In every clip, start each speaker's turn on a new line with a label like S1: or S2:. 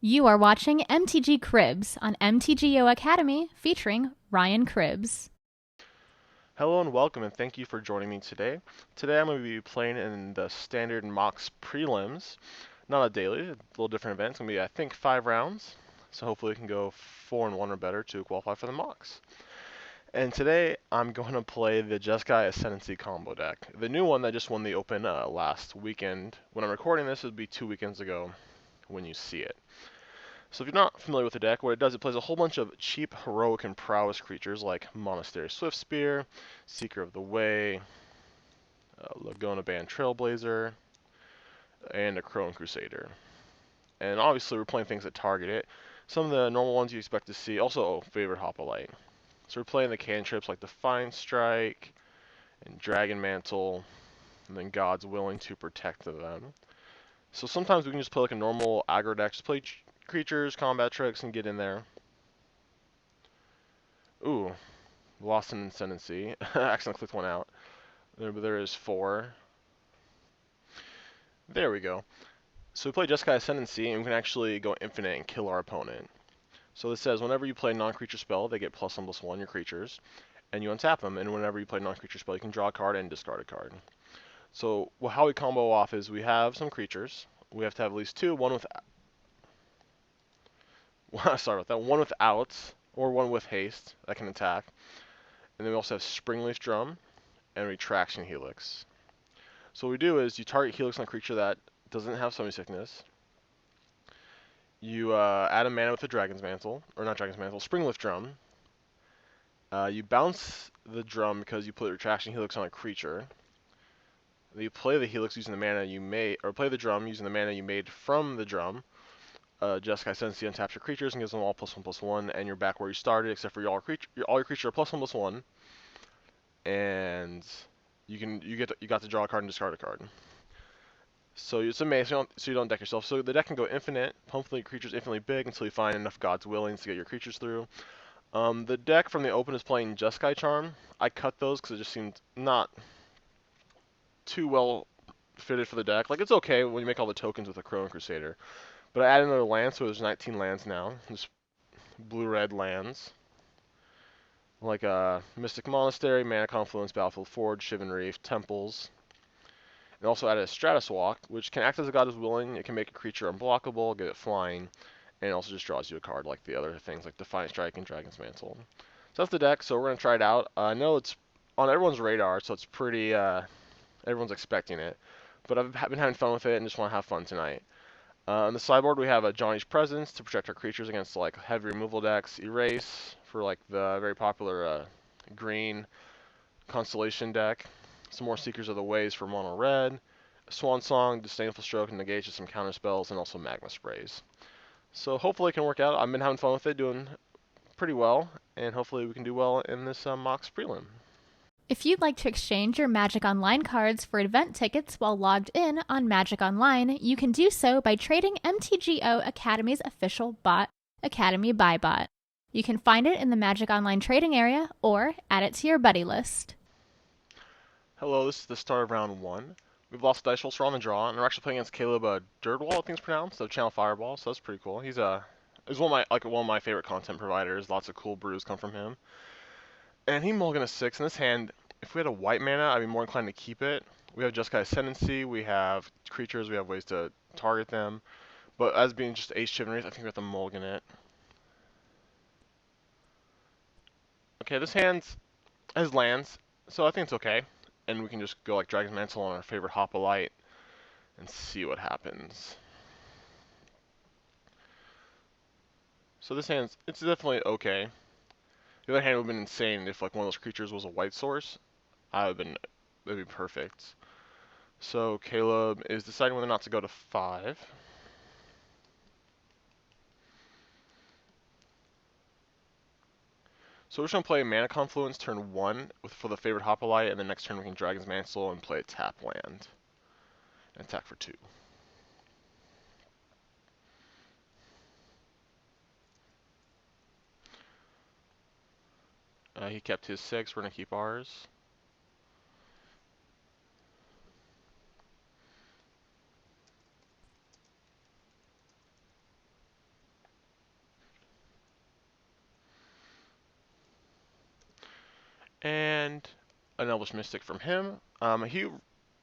S1: You are watching MTG Cribs on Mtgo Academy featuring RYANCRABBS.
S2: Hello and welcome, and thank you for joining me today. Today I'm going to be playing in the standard MOCS prelims. Not a daily, a little different event. It's going to be, I think, 5 rounds. So hopefully we can go 4-1 or better to qualify for the MOCS. And today I'm going to play the Jeskai Ascendancy combo deck. The new one that just won the Open last weekend. When I'm recording this, it would be 2 weekends ago when you see it. So if you're not familiar with the deck, what it does, it plays a whole bunch of cheap, heroic, and prowess creatures like Monastery Swiftspear, Seeker of the Way, Laguna Band Trailblazer, and a Crone Crusader. And obviously we're playing things that target it. Some of the normal ones you expect to see, also favorite Hoplite. So we're playing the cantrips like Defiant Strike, and Dragon Mantle, and then God's Willing to protect them. So sometimes we can just play like a normal aggro deck, just play creatures, combat tricks, and get in there. Ooh, lost an Ascendancy. I accidentally clicked one out. There is 4. There we go. So we play Jeskai Ascendancy, and we can actually go infinite and kill our opponent. So this says, whenever you play a non-creature spell, they get +1/+1, your creatures, and you untap them. And whenever you play a non-creature spell, you can draw a card and discard a card. So how we combo off is we have some creatures. We have to have at least 2, one with... sorry about that. One without, or one with haste, that can attack. And then we also have Springleaf Drum and Retraction Helix. So what we do is you target Helix on a creature that doesn't have Summoning Sickness. You add a mana with the Dragon's Mantle, or not Dragon's Mantle, Springleaf Drum. You bounce the drum because you put Retraction Helix on a creature. Then you play the Helix using the mana you made, or play the drum using the mana you made from the drum. Jeskai Ascendancy untaps your creatures and gives them all +1/+1, and you're back where you started, except for all your creatures are +1/+1, and you got to draw a card and discard a card. So it's amazing, so you don't deck yourself. So the deck can go infinite, hopefully creatures infinitely big until you find enough God's Willings to get your creatures through. The deck from the Open is playing Jeskai Charm. I cut those because it just seemed not too well fitted for the deck. Like, it's okay when you make all the tokens with a Crone Crusader. But I added another land, so there's 19 lands now. Just blue-red lands. Like Mystic Monastery, Mana Confluence, Battlefield Forge, Shivan Reef, Temples. And also added a Stratus Walk, which can act as a God is willing. It can make a creature unblockable, get it flying, and it also just draws you a card like the other things like Defiant Strike and Dragon's Mantle. So that's the deck, so we're going to try it out. I know it's on everyone's radar, so it's pretty, everyone's expecting it. But I've been having fun with it and just want to have fun tonight. On the sideboard, we have a Johnny's Presence to protect our creatures against like heavy removal decks. Erase for like the very popular green Constellation deck. Some more Seekers of the Ways for mono red. Swan Song, Disdainful Stroke, and Negate some counter spells, and also Magma Sprays. So hopefully it can work out. I've been having fun with it, doing pretty well, and hopefully we can do well in this MOCS prelim.
S1: If you'd like to exchange your Magic Online cards for event tickets while logged in on Magic Online, you can do so by trading MTGO Academy's official bot, Academy Buy Bot. You can find it in the Magic Online trading area or add it to your buddy list.
S2: Hello, this is the start of round 1. We've lost Dice Roll, so we're on the draw, and we're actually playing against Caleb Dirtwall, I think it's pronounced, of Channel Fireball, so that's pretty cool. He's one of my favorite content providers. Lots of cool brews come from him. And he mulliganed a 6. In this hand, if we had a white mana, I'd be more inclined to keep it. We have Jeskai Ascendancy, we have creatures, we have ways to target them. But as being just Ace Shivan Reef, I think we have to mulligan it. Okay, this hand has lands, so I think it's okay. And we can just go like Dragon's Mantle on our favorite Hoplite and see what happens. So this hand's, it's definitely okay. The other hand would have been insane if like one of those creatures was a white source. That'd be perfect. So Caleb is deciding whether or not to go to 5. So we're just going to play Mana Confluence turn 1 for the favorite Hoplite, and then next turn we can Dragon's Mantle and play a tap land. And attack for 2. He kept his 6, we're going to keep ours. And an Elvish Mystic from him. He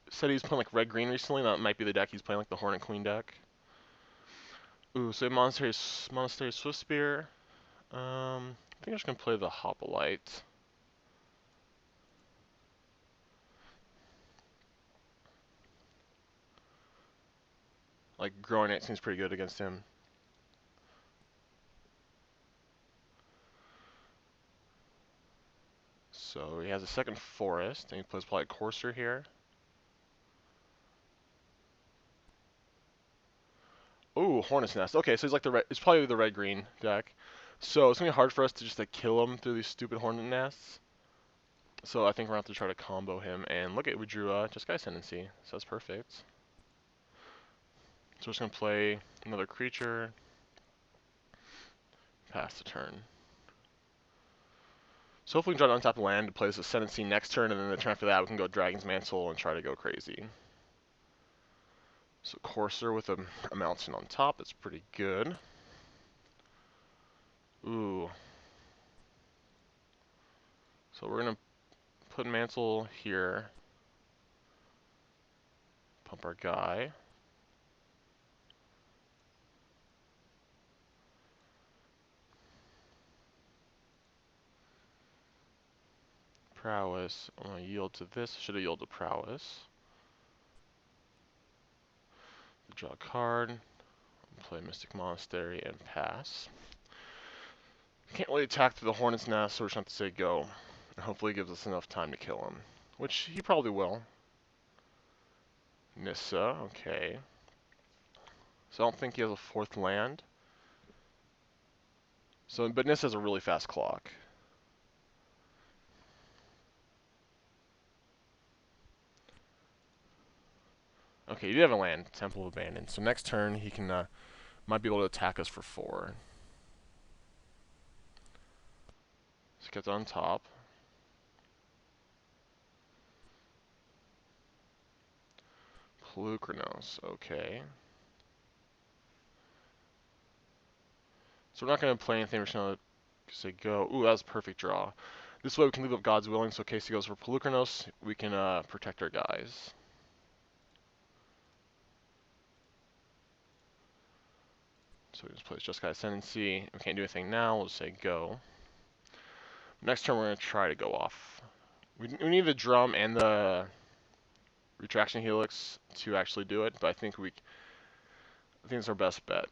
S2: said he was playing like red-green recently. That might be the deck he's playing, like the Hornet Queen deck. Ooh, so Monastery Swift Spear. I think I'm just gonna play the Hoplite. Like growing it seems pretty good against him. So he has a second Forest, and he plays probably a Courser here. Ooh, Hornet's Nest. Okay, so he's like the red. It's probably the red-green deck. So it's gonna be hard for us to just like kill him through these stupid Hornet Nests. So I think we're gonna have to try to combo him. And look at, we drew Jeskai Ascendancy, so that's perfect. So we're just gonna play another creature. Pass the turn. So hopefully we can try to untap land to play this Ascendancy next turn, and then the turn after that we can go Dragon's Mantle and try to go crazy. So Courser with a mountain on top, that's pretty good. Ooh. So we're gonna put Mantle here. Pump our guy. Prowess. I'm gonna yield to this. Should have yielded to Prowess. Draw a card. Play Mystic Monastery and pass. Can't really attack through the Hornet's Nest, so we're just gonna have to say go. And hopefully it gives us enough time to kill him. Which he probably will. Nissa, okay. So I don't think he has a fourth land. So, but Nissa has a really fast clock. Okay, you do have a land, Temple of Abandon. So next turn he can might be able to attack us for 4. So gets on top. Pelucranos, okay. So we're not going to play anything, we're just going to say go. Ooh, that was a perfect draw. This way we can leave up God's Willing, so in case he goes for Pelucranos, we can protect our guys. So we just play Jeskai Ascendancy. We can't do anything now, we'll just say go. Next turn we're going to try to go off. We need the drum and the Retraction Helix to actually do it, but I think it's our best bet.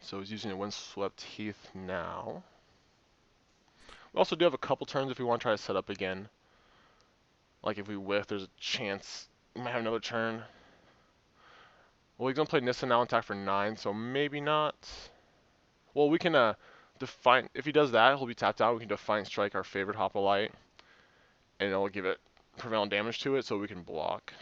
S2: So he's using a Windswept Heath now. We also do have a couple turns if we want to try to set up again. Like if we whiff, there's a chance we might have another turn. Well, he's gonna play Nissa now and attack for 9, so maybe not. Well, we can define. If he does that, he'll be tapped out. We can Defiant Strike our favorite Hoplite, and it'll give it prevalent damage to it, so we can block.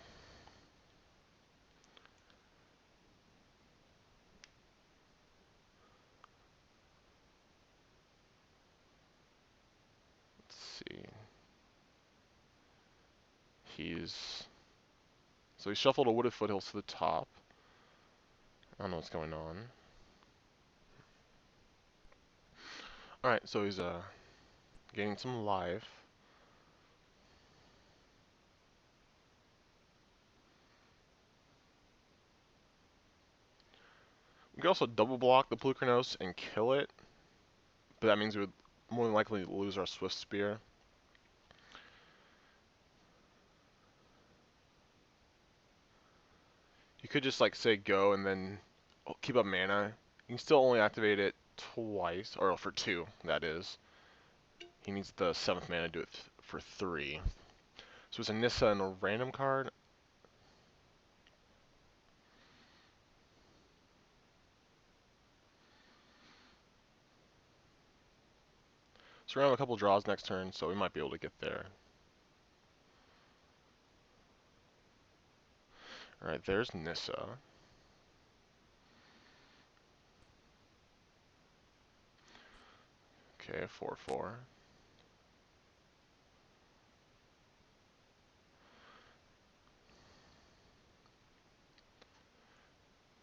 S2: Let's see. So he shuffled a Wooded Foothills to the top. I don't know what's going on. Alright, so he's gaining some life. We could also double block the Pelucranos and kill it, but that means we would more than likely lose our Swift Spear. You could just like say go and then keep up mana. You can still only activate it twice, or for 2, that is. He needs the 7th mana to do it for 3. So it's a Nissa and a random card. So we're gonna have a couple draws next turn, so we might be able to get there. Alright, there's Nissa. Okay, 4/4.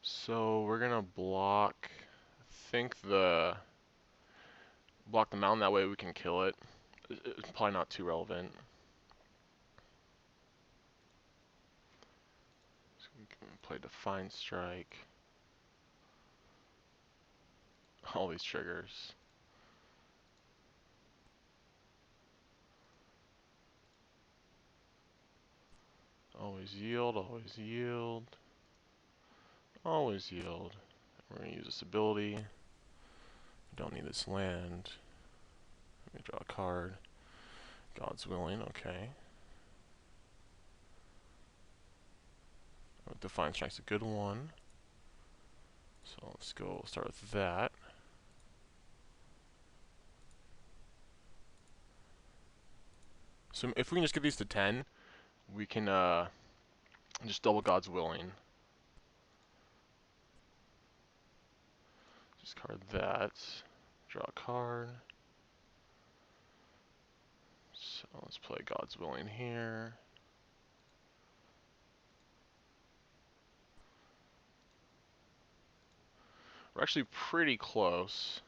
S2: So we're gonna block think the block the mountain, that way we can kill it. It's probably not too relevant. So we can play Define Strike. All these triggers. Always yield, always yield. Always yield. We're going to use this ability. We don't need this land. Let me draw a card. God's willing, okay. Define Strike's a good one. So let's go start with that. So if we can just get these to 10, we can just double God's willing. Discard that. Draw a card. So let's play God's willing here. We're actually pretty close.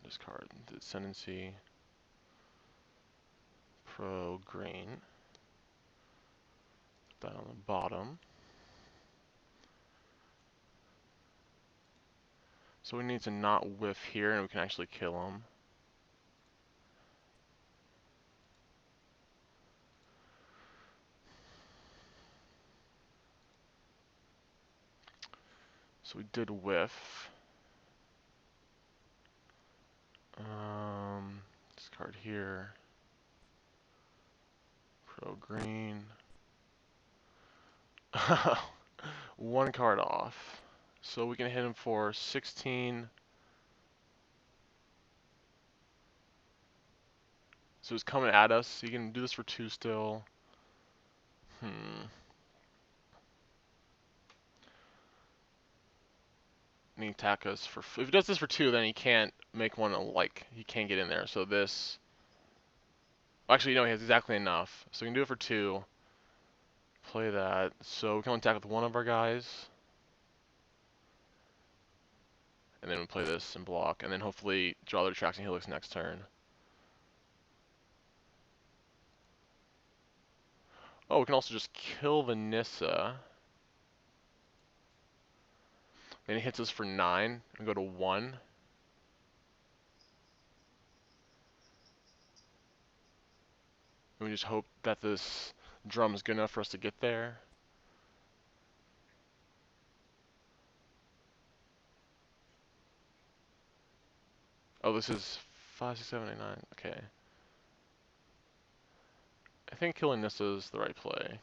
S2: Discard the Ascendancy. Pro green. Put that on the bottom. So we need to not whiff here, and we can actually kill him. So we did whiff. Discard here. Pro green. One card off. So we can hit him for 16. So he's coming at us. He can do this for 2 still. And he attack us for... If he does this for 2, then he can't make one like... He can't get in there. So this... Actually, no, he has exactly enough. So we can do it for 2. Play that. So we can only attack with one of our guys. And then we play this and block. And then hopefully draw the Retracting Helix next turn. Oh, we can also just kill the Nissa. Then he hits us for 9 and go to 1. And we just hope that this drum is good enough for us to get there. Oh, this is 5, 6, 7, 8, 9. Okay. I think killing Nissa is the right play.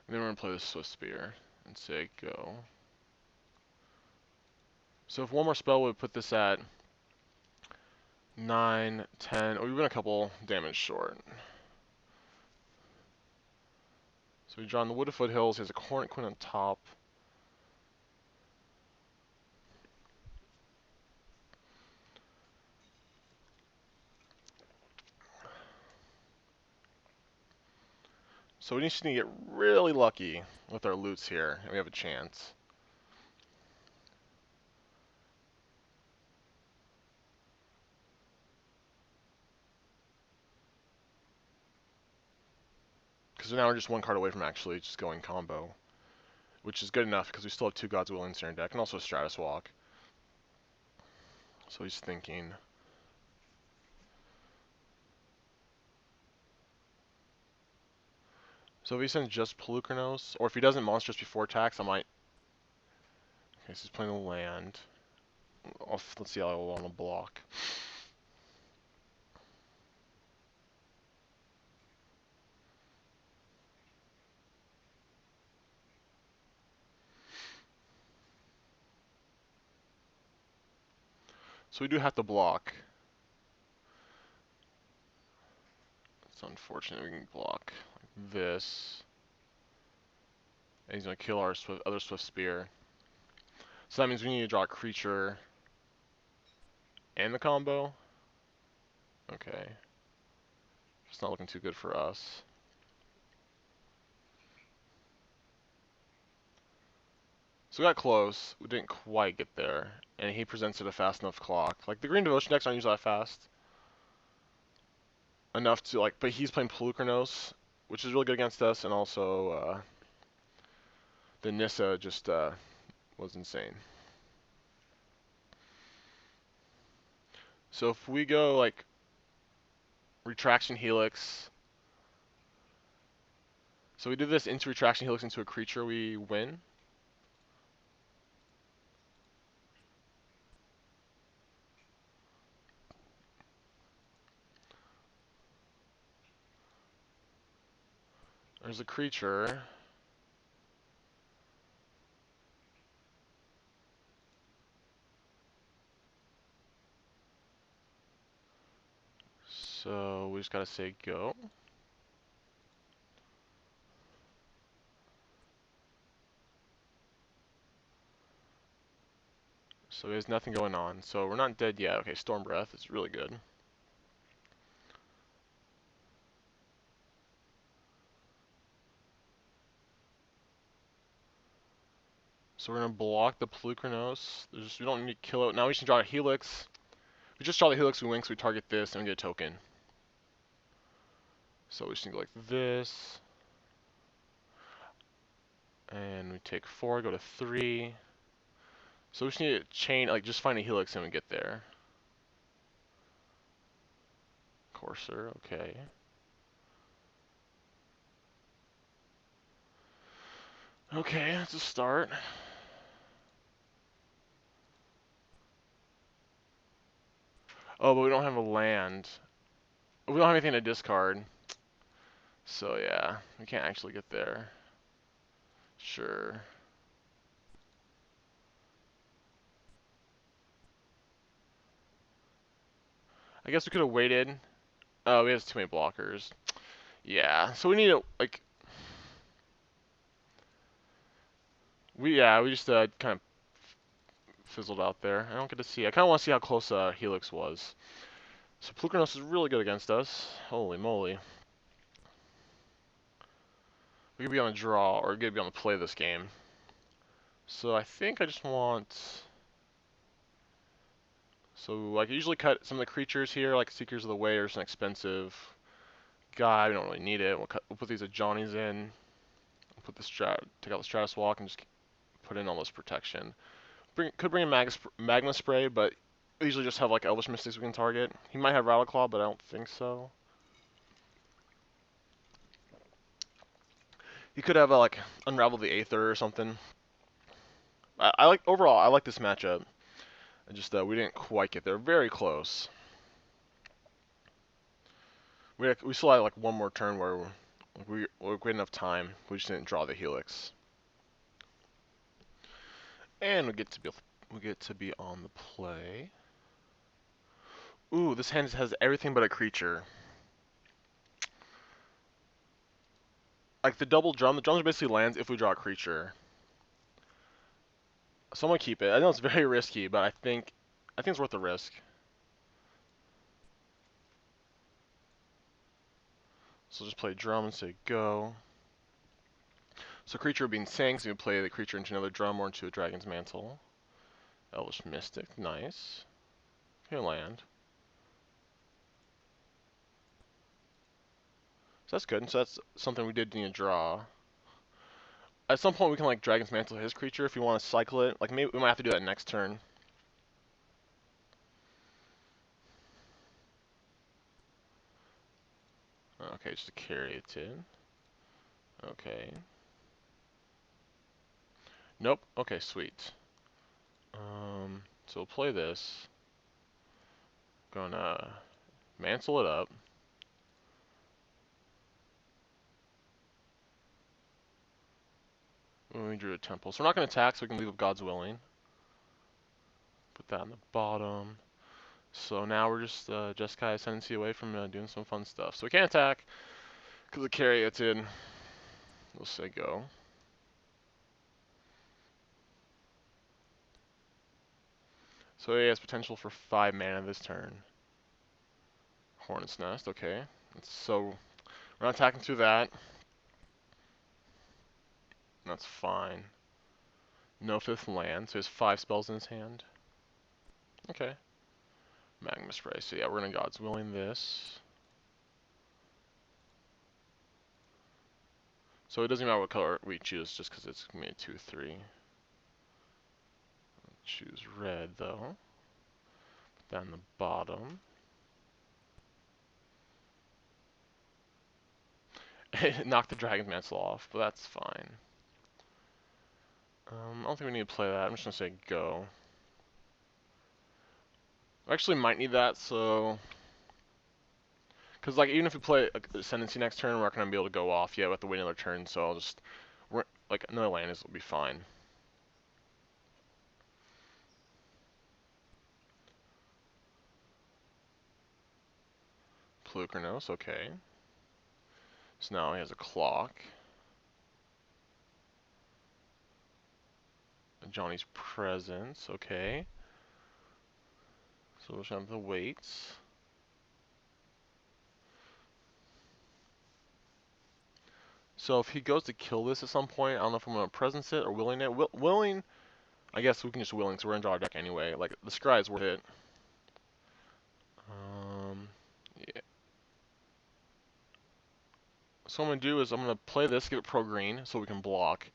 S2: And then we're going to play the Swift Spear and say go. So if one more spell would put this at 9, 10, or we've been a couple damage short. So we draw on the Wooded Foothills, he has a Hornet Queen on top. So we just need to get really lucky with our loots here, and we have a chance. Because now we're just one card away from actually just going combo, which is good enough because we still have 2 God's Willings in our deck, and also a Stratus Walk. So he's thinking. So if he sends just Pelucranos, or if he doesn't monstrous before attacks, I might... Okay, so he's playing the land. Let's see how I want to block. So we do have to block. It's unfortunate we can block like this. And he's going to kill our other Swift Spear. So that means we need to draw a creature And the combo? Okay. It's not looking too good for us. So we got close. We didn't quite get there. And he presents at a fast enough clock. Like, the green devotion decks aren't usually that fast. Enough to, like, but he's playing Polukranos, which is really good against us, and also, the Nissa just, was insane. So if we go, like, Retraction Helix. So we do this into Retraction Helix into a creature, we win. There's a creature. So we just gotta say go. So there's nothing going on. So we're not dead yet. Okay, Storm Breath is really good. So we're gonna block the Polukranos. We don't need to kill it. Now we should draw a Helix. We just draw the Helix, we win, so we target this and we get a token. So we just need to go like this. And we take 4, go to 3. So we just need to chain, like just find a Helix and we get there. Courser, okay. Okay, that's a start. Oh, but we don't have a land. We don't have anything to discard. So yeah, we can't actually get there. Sure. I guess we could have waited. Oh, we have too many blockers. Yeah, so we need to, like... we just kind of fizzled out there. I don't get to see. I kind of want to see how close Helix was. So Polukranos is really good against us. Holy moly. We could be on a draw, or we could be on the play this game. So I think I just want... So like I usually cut some of the creatures here, like Seekers of the Way, or just an expensive guy. We don't really need it. We'll put these Johnnies in. We'll put this take out the Stratus Walk and just put in all this protection. Could bring a Magma Spray, but we usually just have like Elvish Mystics we can target. He might have Rattleclaw, but I don't think so. He could have like Unravel the Aether or something. Overall, I like this matchup. Just we didn't quite get there. Very close. We still had like one more turn where we had enough time. We just didn't draw the Helix. And we get to be on the play. Ooh, this hand has everything but a creature. Like the double drum. The drums basically lands if we draw a creature. So I'm gonna keep it. I know it's very risky, but I think it's worth the risk. So just play drum and say go. So creature being sang, so you play the creature into another drum or into a dragon's mantle. Elvish Mystic, nice. Okay, land. So that's good. So that's something we did need to draw. At some point we can like dragon's mantle his creature if you want to cycle it. Like maybe we might have to do that next turn. Okay, just to carry it in. Okay. Nope. Okay, sweet. So we'll play this. Gonna mantle it up. We drew a temple. So we're not gonna attack, so we can leave with God's Willing. Put that on the bottom. So now we're just Jeskai Ascendancy away from doing some fun stuff. So we can't attack because the carry it's in. We'll say go. So he has potential for 5 mana this turn. Hornet's Nest, okay. So we're not attacking through that. That's fine. No 5th land, so he has 5 spells in his hand. Okay. Magma Spray. So yeah, we're gonna God's Willing this. So it doesn't matter what color we choose, just because it's gonna be a 2/3. Choose red though. Put that in the bottom. Knock the Dragon's Mantle off, but that's fine. I don't think we need to play that. I'm just gonna say go. I actually might need that, so because like even if we play Ascendancy next turn, we're not gonna be able to go off yet. We have to wait another turn, so I'll just like another land will be fine. Plukernos, okay. So now he has a clock. Johnny's Presence, okay. So we'll have the weights. So if he goes to kill this at some point, I don't know if I'm going to presence it or willing it. Willing, I guess we can just willing, so we're in draw deck anyway. Like, the scry is worth it. Yeah. So what I'm going to do is I'm going to play this, give it pro green, so we can block.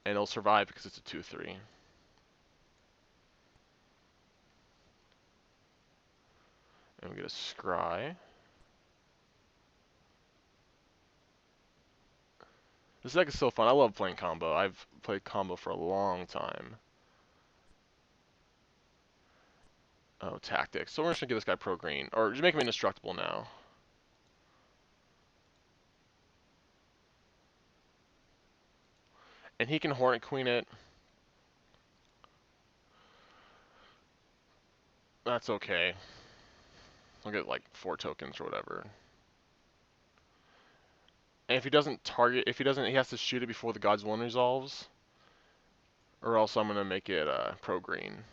S2: And it'll survive because it's a 2/3. And we get a scry. This deck is so fun. I love playing combo. I've played combo for a long time. Oh, tactics. So we're just going to give this guy pro green. Or just make him indestructible now. And he can Hornet Queen it. That's okay. I'll get like 4 tokens or whatever. And if he doesn't target, he has to shoot it before the God's One resolves. Or else I'm going to make it pro green.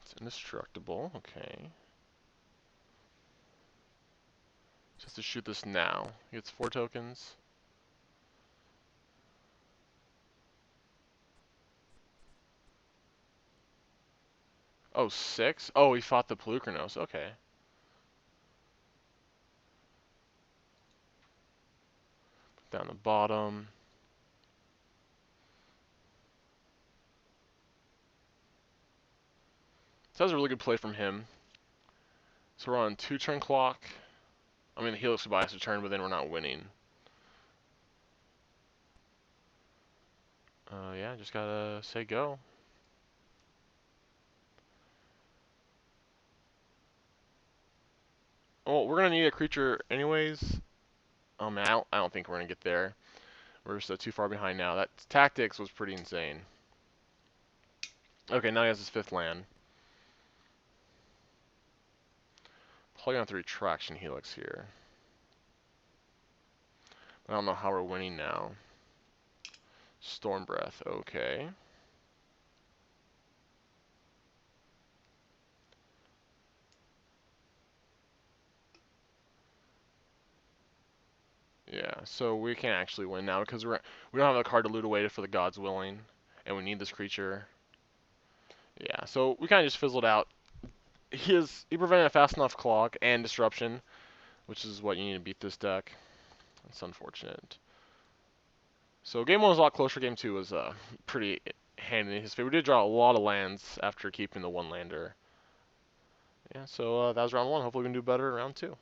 S2: It's indestructible, okay. Just to shoot this now. He gets 4 tokens. Oh, 6? Oh, he fought the Pelucranos, okay. Down the bottom. So that was a really good play from him. So we're on 2-turn clock. I mean, the Helix would buy us a turn, but then we're not winning. Yeah, just gotta say go. Oh, we're gonna need a creature anyways. Oh man, I don't think we're gonna get there. We're just too far behind now. That tactics was pretty insane. Okay, now he has his 5th land. Probably gonna have to Retraction Helix here. I don't know how we're winning now. Storm Breath, okay. Yeah, so we can't actually win now because we don't have a card to loot away for the God's Willing, and we need this creature. Yeah, so we kind of just fizzled out. He prevented a fast enough clock and disruption, which is what you need to beat this deck. It's unfortunate. So game 1 was a lot closer. Game 2 was pretty handy in his favor. We did draw a lot of lands after keeping the 1-lander. Yeah, so that was round 1. Hopefully we can do better in round 2.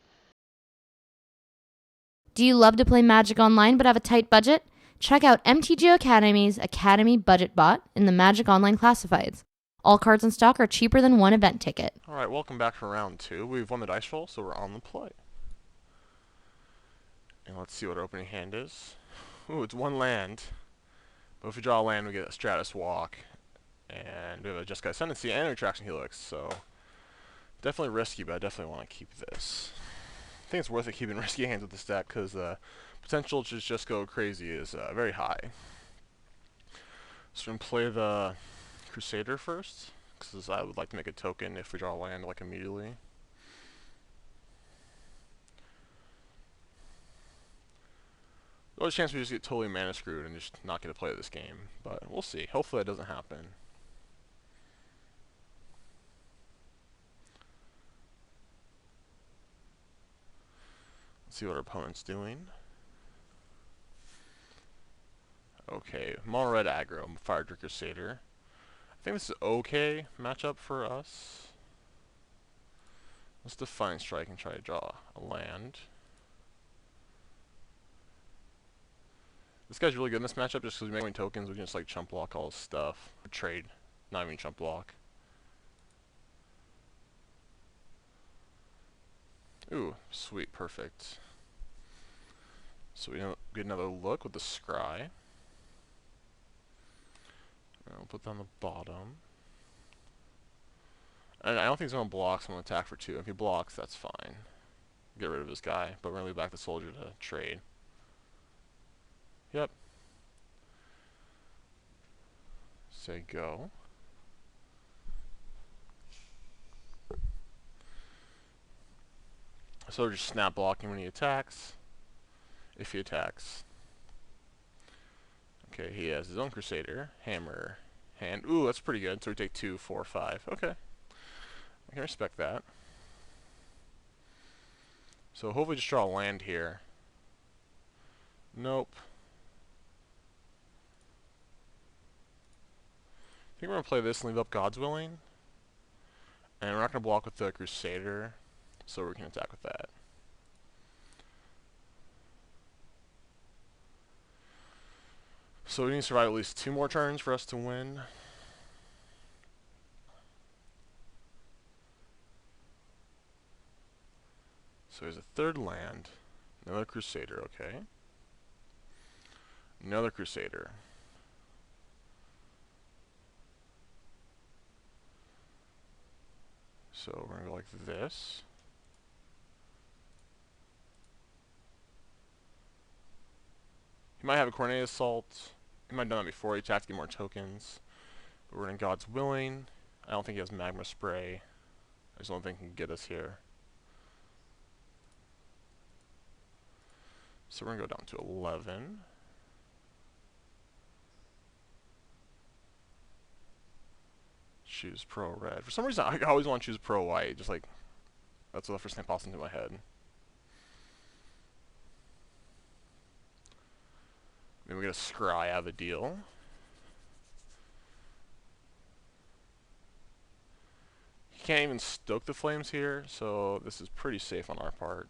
S3: Do you love to play Magic Online but have a tight budget? Check out Mtgo Academy's Academy Budget Bot in the Magic Online Classifieds. All cards in stock are cheaper than one event ticket.
S2: Alright, welcome back for round 2. We've won the dice roll, so we're on the play. And let's see what our opening hand is. Ooh, it's 1 land. But if we draw a land, we get a Stratus Walk. And we have a Jessica Ascendancy and a Retraction Helix, so definitely risky, but I definitely want to keep this. think it's worth it keeping risky hands with this deck because the potential to just go crazy is very high. So we're going to play the Crusader first, because I would like to make a token if we draw land like immediately. There's a chance we just get totally mana screwed and just not get to play this game, but we'll see. Hopefully that doesn't happen. Let's see what our opponent's doing. Okay, mono red aggro, Fire Druid Crusader. I think this is okay matchup for us. Let's Define Strike and try to draw a land. This guy's really good in this matchup just because we make tokens, we can just like chump block all his stuff. Or trade, not even chump block. Ooh, sweet, perfect. So we don't get another look with the Scry. I'll put that on the bottom. And I don't think he's going to block, so I'm going to attack for 2. If he blocks, that's fine. Get rid of this guy, but we're going to leave back the soldier to trade. Yep. Say go. So we're just snap blocking when he attacks. If he attacks. Okay, he has his own Crusader, Hammer, hand. Ooh, that's pretty good. So we take 2, 4, 5. Okay. I can respect that. So hopefully just draw a land here. Nope. I think we're going to play this and leave up God's Willing. And we're not going to block with the Crusader, so we can attack with that. So we need to survive at least 2 more turns for us to win. So there's a 3rd land, another Crusader, okay. Another Crusader. So we're going to go like this. He might have a Coordinated Assault. He might have done that before. He attacked to get more tokens. But we're in God's Willing. I don't think he has Magma Spray. I just don't think he can get us here. So we're going to go down to 11. Choose Pro Red. For some reason, I always want to choose Pro White. Just like, that's the first thing that pops into my head. Then we get a Scry out of the deal. He can't even stoke the flames here, so this is pretty safe on our part.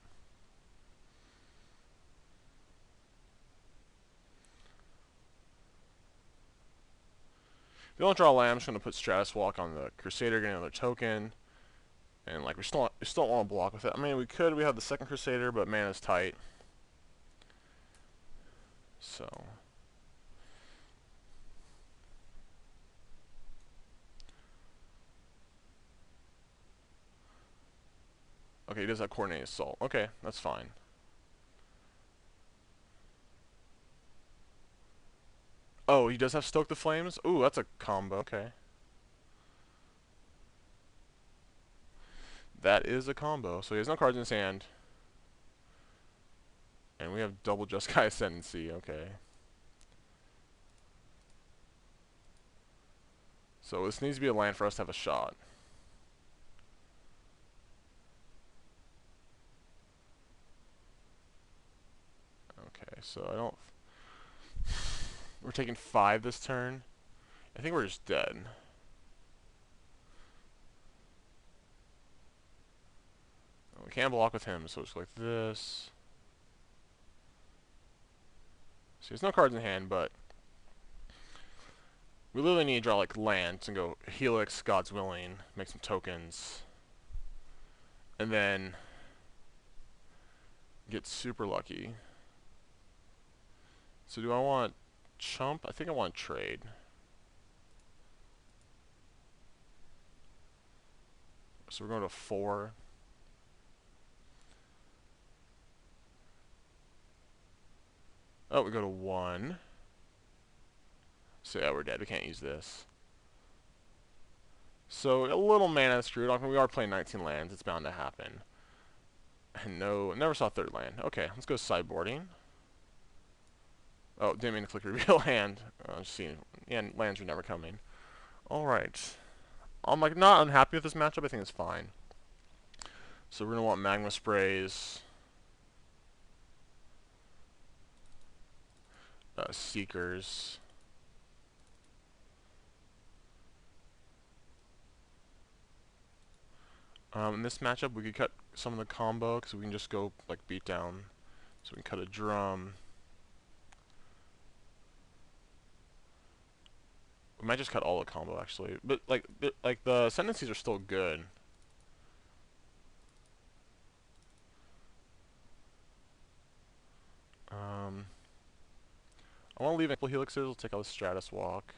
S2: If we don't draw a land, I'm just going to put Stratus Walk on the Crusader, get another token. And like we still don't want to block with it. I mean, we could. We have the 2nd Crusader, but mana's tight. So okay, he does have Coordinated Assault. Okay, that's fine. Oh, he does have Stoke the Flames? Ooh, that's a combo. Okay. That is a combo. So he has no cards in his hand. And we have double Jeskai Ascendancy. Okay. So this needs to be a land for us to have a shot. Okay, so I don't... We're taking 5 this turn. I think we're just dead. We can't block with him, so it's like this. So he has no cards in hand, but we literally need to draw like lands and go Helix, God's Willing, make some tokens, and then get super lucky. So do I want chump? I think I want trade. So we're going to 4. Oh, we go to 1. So yeah, we're dead. We can't use this. So a little mana screwed. I mean, we are playing 19 lands. It's bound to happen. And no, never saw third land. Okay, let's go sideboarding. Oh, didn't mean to click reveal hand. Just seeing, yeah, lands are never coming. All right. I'm like not unhappy with this matchup. I think it's fine. So we're gonna want magma sprays, seekers. In this matchup, we could cut some of the combo because we can just go like beat down. So we can cut a drum. We might just cut all the combo actually, but like the ascendancies are still good. I want to leave a couple helixes. We'll take out the Stratus Walk.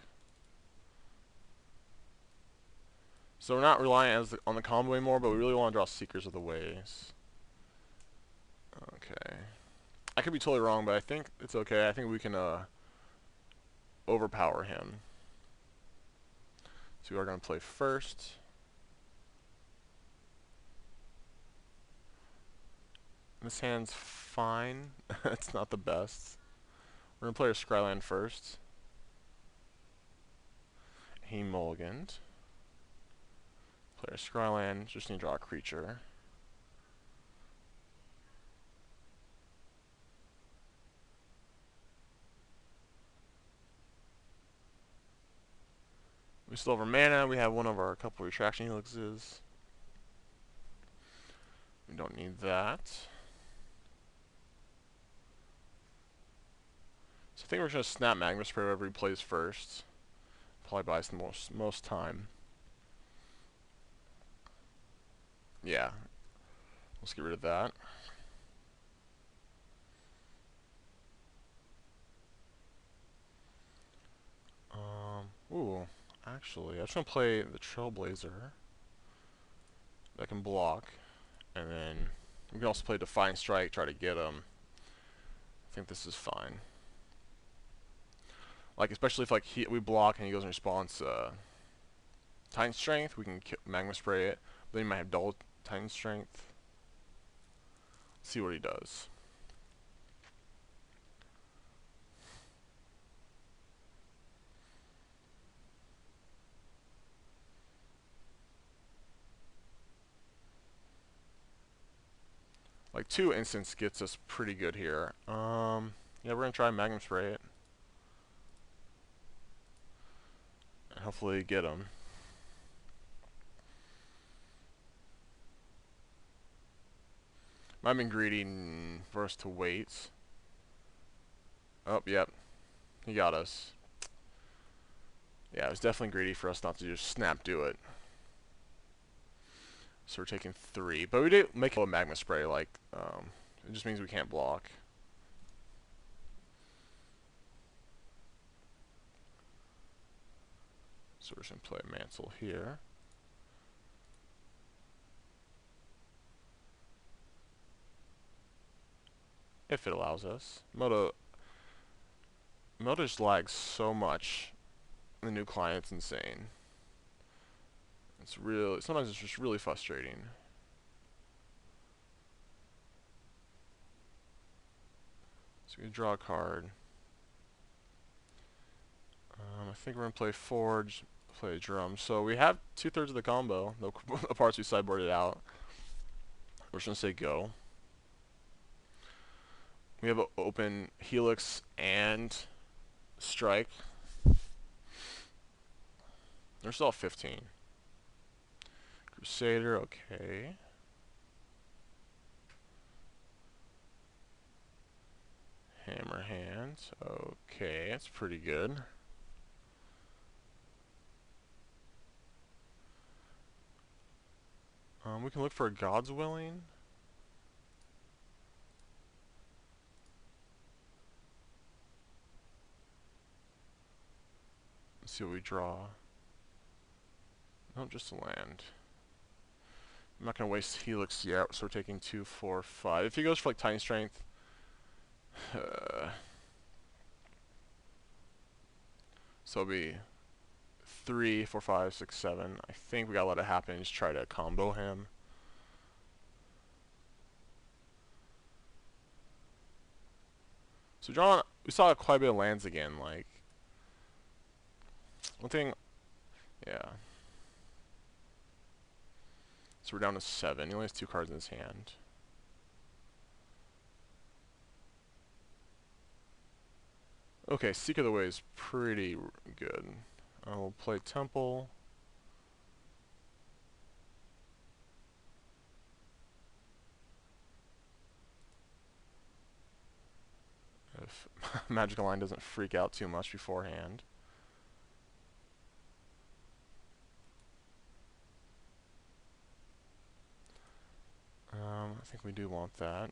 S2: So we're not relying on the combo anymore, but we really want to draw Seekers of the Ways. Okay. I could be totally wrong, but I think it's okay. I think we can overpower him. So we are going to play first. This hand's fine. It's not the best. We're going to play our Scryland first. He mulliganed. Play our Scryland. Just need to draw a creature. We still have our mana. We have one of our couple retraction helixes. We don't need that. So I think we're just going to snap Magma Spray wherever he plays first. Probably buys the most time. Yeah. Let's get rid of that. Ooh. Actually, I just want to play the Trailblazer. That can block. And then we can also play Defiant Strike, try to get him. I think this is fine. Like, especially if like we block and he goes in response, Titan Strength, we can Magma Spray it. But then he might have double Titan Strength. Let's see what he does. Like 2 instants gets us pretty good here. Yeah, we're gonna try Magnum Spray it. And hopefully get him. Might have been greedy for us to wait. Oh, yep. He got us. Yeah, it was definitely greedy for us not to just snap do it. So we're taking 3. But we did make a Magma Spray, like, it just means we can't block. So we're just going to play a Mantle here. If it allows us. Moto just lags so much. The new client's insane. It's really, sometimes it's just really frustrating. So we draw a card. I think we're gonna play Forge, play a Drum. So we have 2/3 of the combo. The parts we sideboarded out. We're just gonna say go. We have an open Helix and Strike. They're still at 15. Crusader, okay. Hammer Hands, okay, that's pretty good. We can look for a God's Willing. Let's see what we draw. No, just a land. I'm not going to waste Helix yet, so we're taking 2, 4, 5. If he goes for like Titan Strength, So it'll be 3, 4, 5, 6, 7. I think we gotta let it happen and just try to combo him. So we saw quite a bit of lands again, like one thing, yeah. So we're down to 7. He only has 2 cards in his hand. Okay, Seek of the Way is pretty good. I'll play Temple. If Magic Online doesn't freak out too much beforehand. I think we do want that.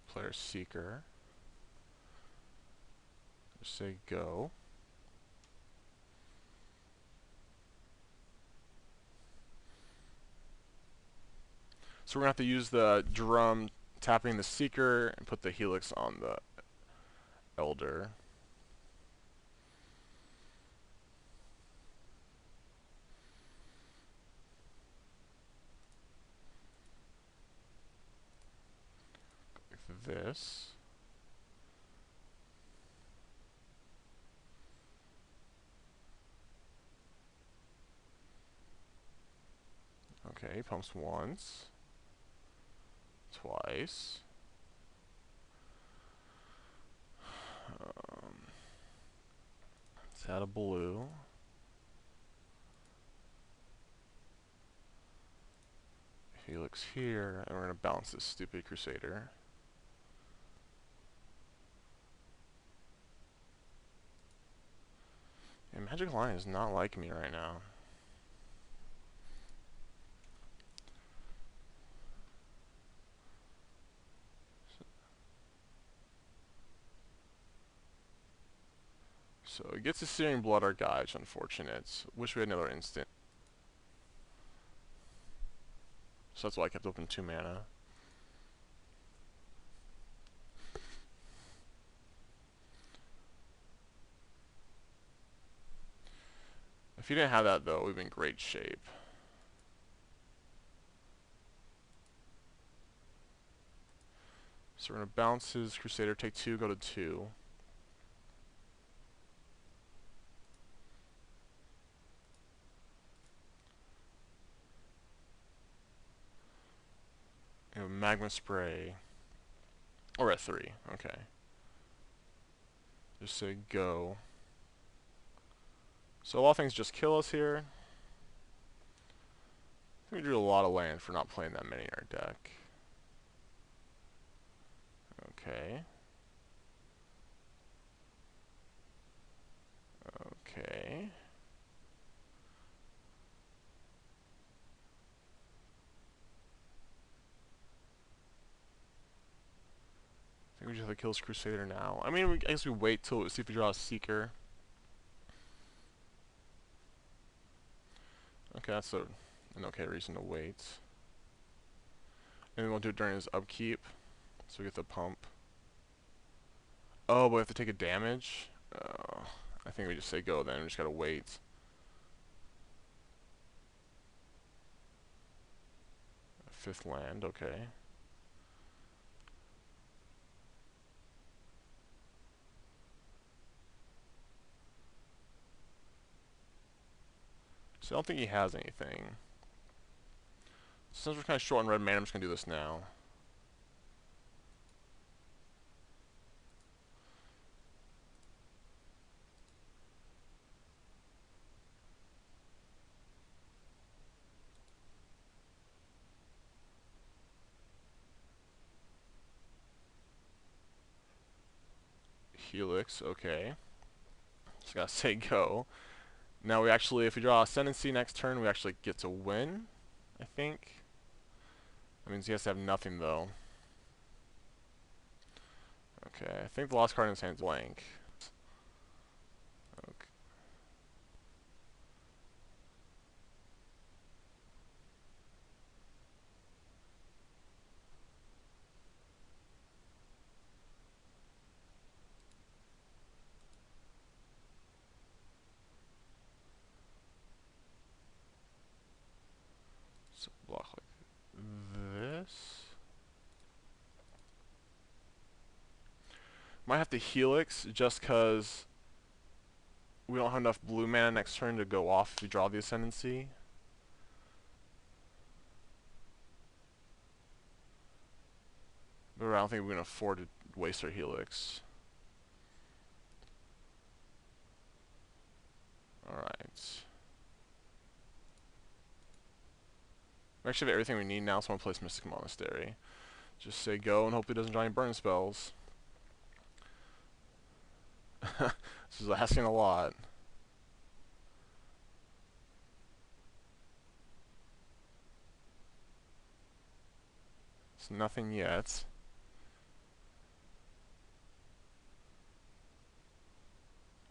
S2: Player Seeker. Just say go. So we're going to have to use the drum tapping the Seeker and put the Helix on the Elder. Like this. Okay, pumps once. Twice. Let's add a blue. Helix here, and we're going to bounce this stupid Crusader. And Magic Line is not like me right now. So it gets a Searing Blood our guy, which is unfortunate. Wish we had another instant. So that's why I kept open 2 mana. If he didn't have that though, we'd be in great shape. So we're going to bounce his Crusader, take 2, go to 2. And Magma Spray. Or at 3, okay. Just say go. So a lot of things just kill us here. I think we drew a lot of land for not playing that many in our deck. Okay. Okay. I think we just have to kill this Crusader now. I mean, I guess we wait till see if we draw a Seeker. Okay, that's an okay reason to wait. And we won't do it during his upkeep, so we get the pump. Oh, but we have to take a damage? I think we just say go then, we just gotta wait. A 5th land, okay. So I don't think he has anything. Since we're kind of short on red mana, I'm just gonna do this now. Helix, okay. Just gotta say go. Now we actually, if we draw Ascendancy next turn, we actually get to win, I think. That means he has to have nothing though. Okay, I think the last card in his hand is blank. Okay. might have to Helix just because we don't have enough blue mana next turn to go off if we draw the Ascendancy. But I don't think we can afford to waste our Helix. Alright. We actually have everything we need now, so I'm going to place Mystic Monastery. Just say go and hope he doesn't draw any burn spells. This is asking a lot. It's nothing yet.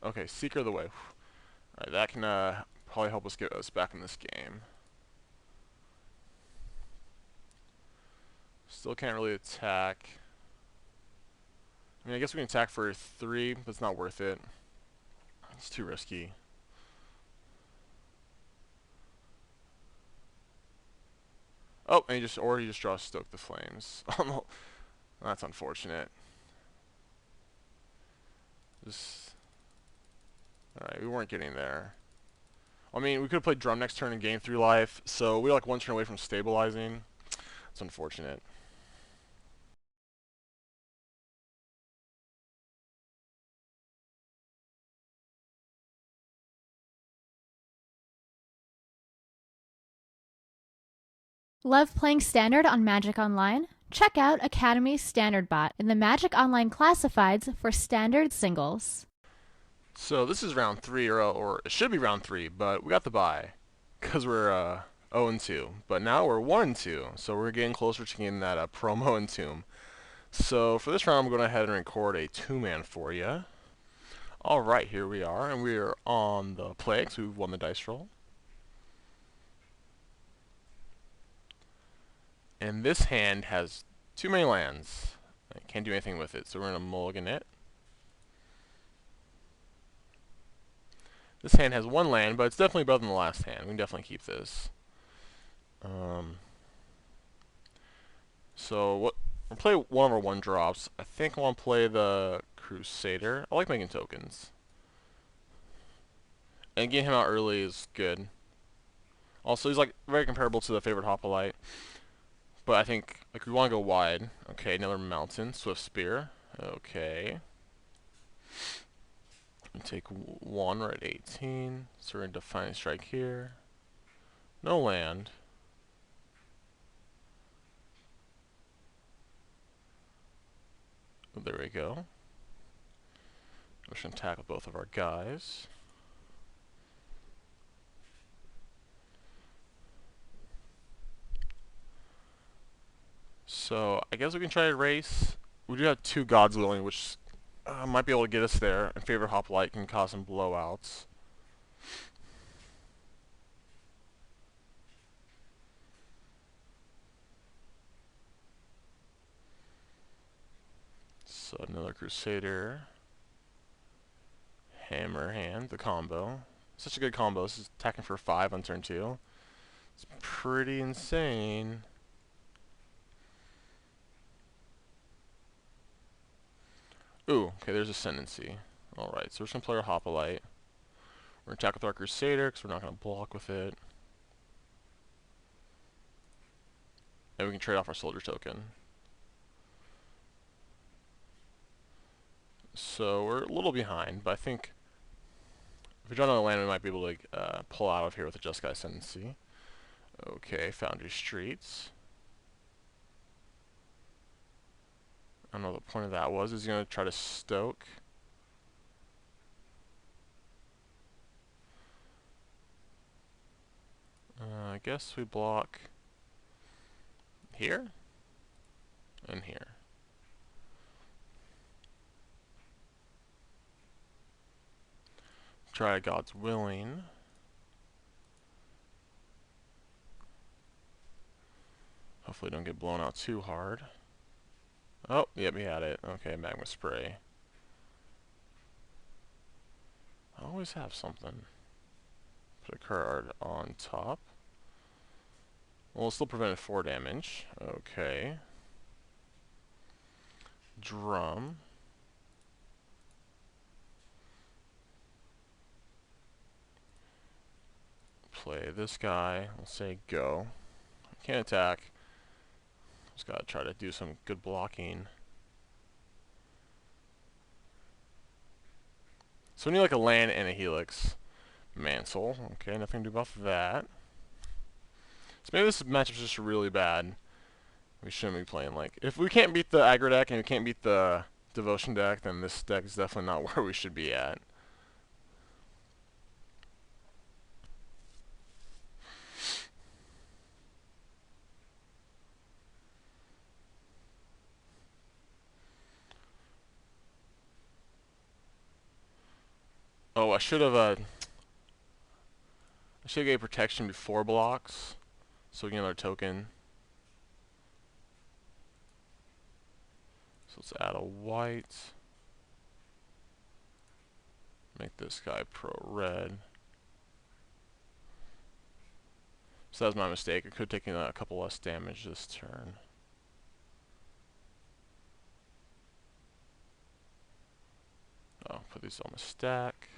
S2: Okay, Seeker of the Way. Alright, that can probably help us get us back in this game. Still can't really attack. I mean, I guess we can attack for 3, but it's not worth it. It's too risky. Oh, and he just draws Stoke the Flames. Oh no, that's unfortunate. Alright, we weren't getting there. I mean, we could have played Drum next turn and gained 3 life, so we were like 1 turn away from stabilizing. It's unfortunate.
S1: Love playing Standard on Magic Online? Check out Academy's Standard Bot in the Magic Online Classifieds for Standard Singles.
S2: So this is round 3, or it should be round 3, but we got the bye because we're 0-2. But now we're 1-2, so we're getting closer to getting that promo Entomb. So for this round, I'm going to go ahead and record a 2-man for you. Alright, here we are, and we are on the play, so we've won the dice roll. And this hand has too many lands. I can't do anything with it, so we're going to mulligan it. This hand has 1 land, but it's definitely better than the last hand. We can definitely keep this. So we'll play one of our 1-drops. I think I want to play the Crusader. I like making tokens. And getting him out early is good. Also, he's like very comparable to the favorite Hoplite. But I think like we want to go wide. Okay, another mountain, Swift Spear. Okay. We take 1, we're at 18. So we're in Defiant Strike here. No land. Oh, there we go. We should attack with both of our guys. So I guess we can try to race. We do have 2 Gods Willing, which might be able to get us there. And favorite Hoplite can cause some blowouts. So another Crusader. Hammer Hand, the combo. Such a good combo. This is attacking for 5 on turn 2. It's pretty insane. Ooh, okay, there's Ascendancy. Alright, so we're just going to play our Hoplite. We're going to attack with our Crusader, because we're not going to block with it. And we can trade off our Soldier token. So we're a little behind, but I think if we draw another land, we might be able to pull out of here with a Jeskai Ascendancy. Okay, Foundry Streets. I don't know what the point of that was. Is he going to try to Stoke? I guess we block here and here. Try God's Willing. Hopefully don't get blown out too hard. Oh, yep, we had it. Okay, Magma Spray. I always have something. Put a card on top. Well, it still prevented 4 damage. Okay. Drum. play this guy. We'll say go. Can't attack. Just gotta try to do some good blocking. So we need like a land and a helix. Mansell. Okay, nothing to do about that. So maybe this matchup's just really bad. We shouldn't be playing like... If we can't beat the aggro deck and we can't beat the devotion deck, then this deck is definitely not where we should be at. Oh, I should have gave protection before blocks, so we get another token. So let's add a white. Make this guy pro red. So that was my mistake. I could have taken a couple less damage this turn. Oh, put these on the stack.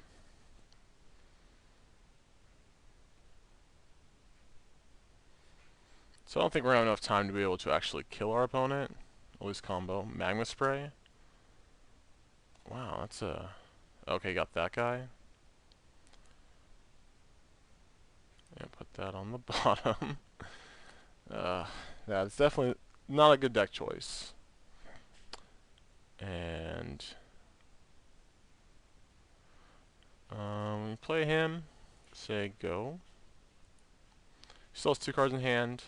S2: So I don't think we're going to have enough time to be able to actually kill our opponent. At least combo. Magma Spray. Wow, that's a... Okay, got that guy. And put that on the bottom. Yeah, it's definitely not a good deck choice. And... we play him. Say go. He still has 2 cards in hand.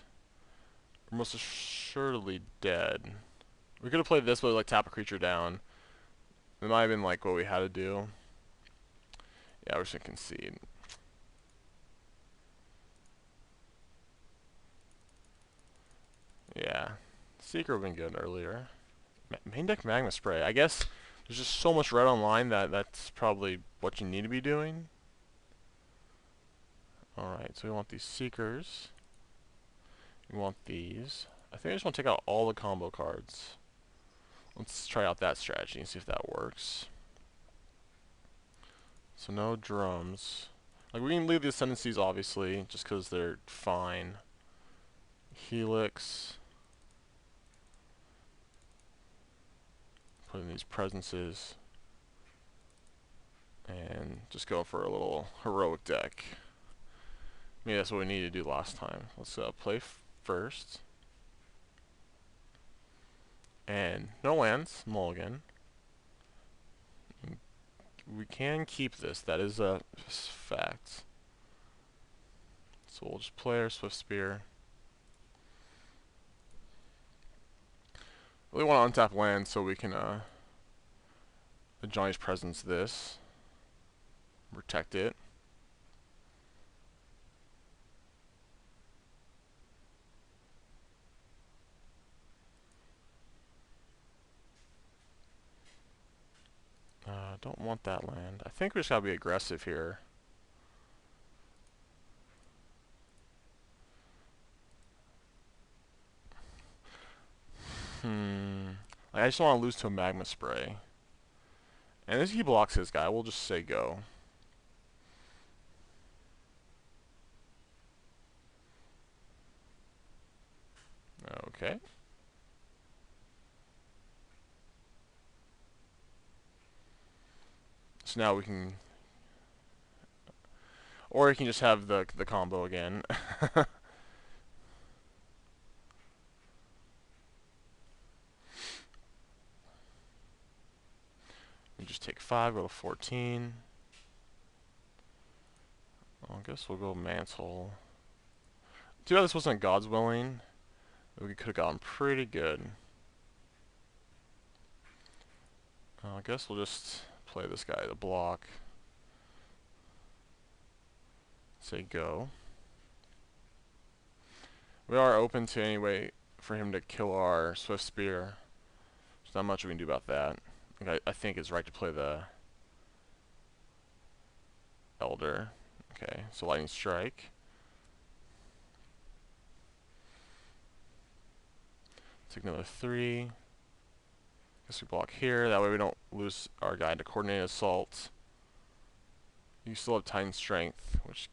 S2: We're most assuredly dead. We could have played this, but like tap a creature down. It might have been like what we had to do. Yeah, we're just gonna concede. Yeah, Seeker would have been good earlier. Main deck Magma Spray. I guess there's just so much red online that that's probably what you need to be doing. Alright, so we want these Seekers. We want these. I think I just want to take out all the combo cards. Let's try out that strategy and see if that works. So no drums. Like we can leave the Ascendancies obviously, just because they're fine. Helix. Put in these presences. And just go for a little heroic deck. Maybe that's what we needed to do last time. Let's play first. And no lands, mulligan. We can keep this, that is a fact. So we'll just play our Swift Spear. Really want to untap land so we can Johnny's Presence this. Protect it. Don't want that land. I think we just gotta be aggressive here. Like, I just want to lose to a Magma Spray. And as he blocks his guy, we'll just say go. Okay. So now we can... Or you can just have the combo again. We just take 5, go to 14. Well, I guess we'll go Mantle. Too bad this wasn't God's Willing. We could have gotten pretty good. I guess we'll just play this guy to block. Say go. We are open to any way for him to kill our Swift Spear. There's not much we can do about that. I think it's right to play the Elder. Okay, so Lightning Strike. Take another 3. Guess we block here. That way we don't lose our guy to Coordinated Assault. You still have Titan Strength, which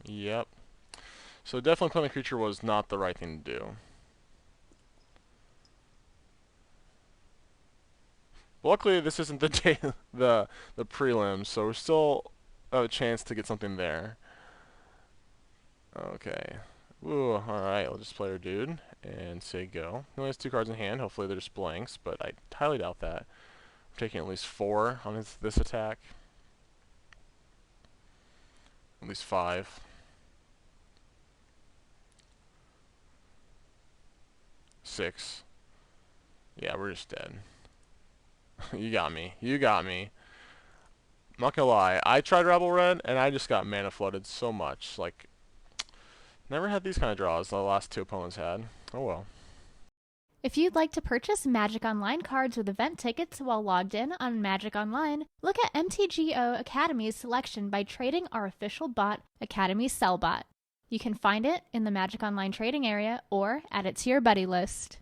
S2: Yep. So definitely playing a creature was not the right thing to do. But luckily, this isn't the day the prelims, so we're still have a chance to get something there. Okay. Ooh, alright, we'll just play our dude and say go. He only has 2 cards in hand. Hopefully they're just blanks, but I highly doubt that. I'm taking at least 4 on this attack. At least 5. 6. Yeah, we're just dead. You got me. You got me. I'm not gonna lie. I tried Rebel Red, and I just got mana flooded so much. Like, never had these kind of draws the last 2 opponents had. Oh well.
S1: If you'd like to purchase Magic Online cards with event tickets while logged in on Magic Online, look at Mtgo Academy's selection by trading our official bot, Academy Sellbot. You can find it in the Magic Online trading area or add it to your buddy list.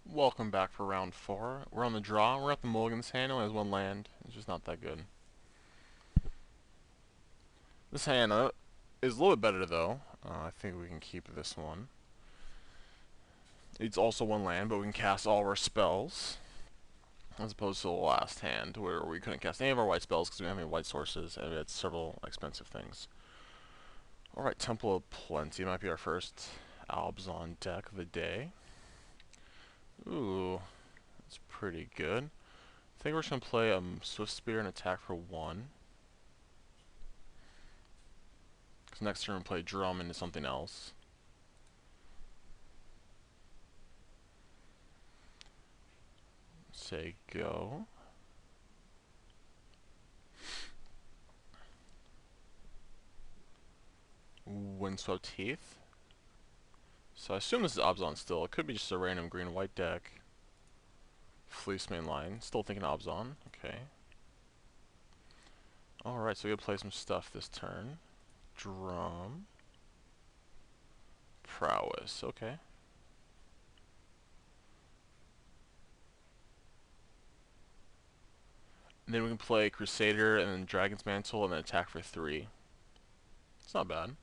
S2: Welcome back for round 4. We're on the draw. We're at the Mulligan's hand. Only has 1 land. It's just not that good. This hand is a little bit better though. I think we can keep this one. It's also 1 land, but we can cast all of our spells. As opposed to the last hand, where we couldn't cast any of our white spells because we didn't have any white sources, and we had several expensive things. Alright, Temple of Plenty might be our first Albs on deck of the day. Ooh, that's pretty good. I think we're just going to play Swift Spear and attack for 1. Because next turn we play Drum into something else. Say go. Windswept Heath. So I assume this is Abzan still. It could be just a random green-white deck. Fleece mainline. Still thinking Abzan. Okay. Alright, so we gotta play some stuff this turn. Drum. Prowess. Okay. And then we can play Crusader and then Dragon's Mantle and then attack for 3. It's not bad.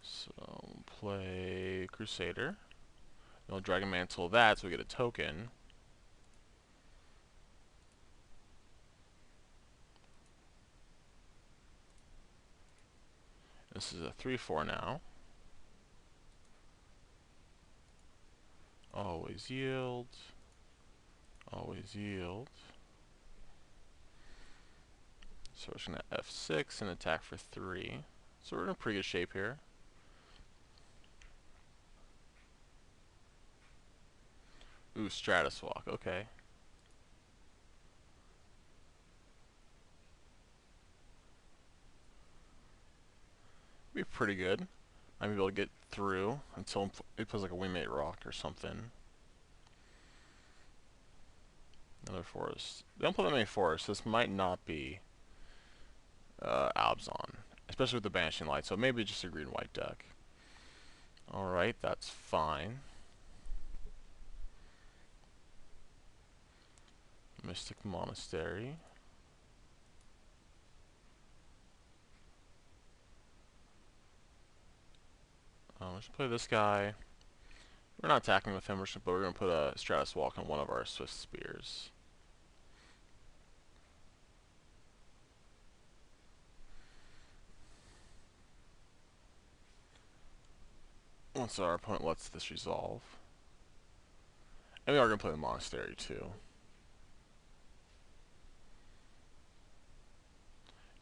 S2: So play Crusader. We'll Dragon Mantle that so we get a token. This is a 3/4 now. Always yield. Always yield. So we're just going to F6 and attack for 3. So we're in a pretty good shape here. Ooh, Stratus Walk. Okay. Be pretty good. I might be able to get through until it plays like a Wingmate Rock or something. Another forest. They don't play that many forests. This might not be Abzan, especially with the Banishing Light. So maybe just a green-white deck. Alright, that's fine. Mystic Monastery. Let's play this guy. We're not attacking with him, but we're going to put a Stratus Walk on one of our Swift Spears. Once our opponent lets this resolve. And we are going to play the Monastery too.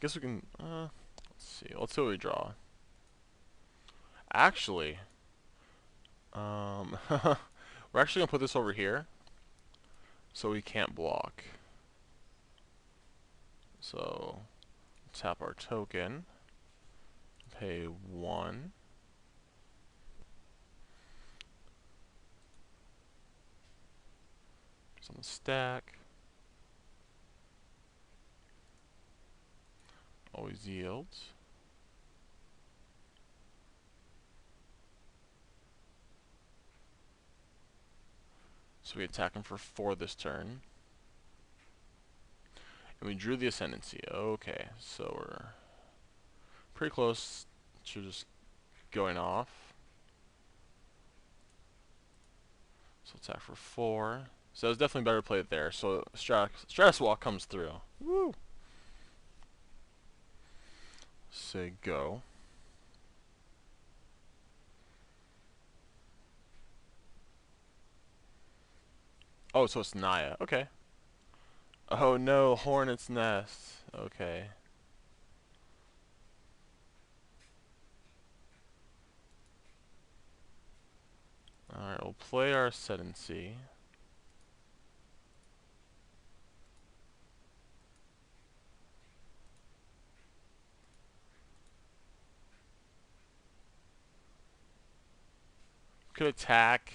S2: Guess we can, let's see. Let's see what we draw. Actually, we're actually going to put this over here so we can't block. So, tap our token, pay 1. It's on the stack. Always yields. So we attack him for 4 this turn. And we drew the Ascendancy. Okay, so we're pretty close to just going off. So attack for 4. So it's definitely better to play it there. So Stratus Walk comes through. Woo! Say go. Oh, so it's Naya. Okay. Oh no, Hornet's Nest. Okay. Alright, we'll play our Ascendancy. Could attack.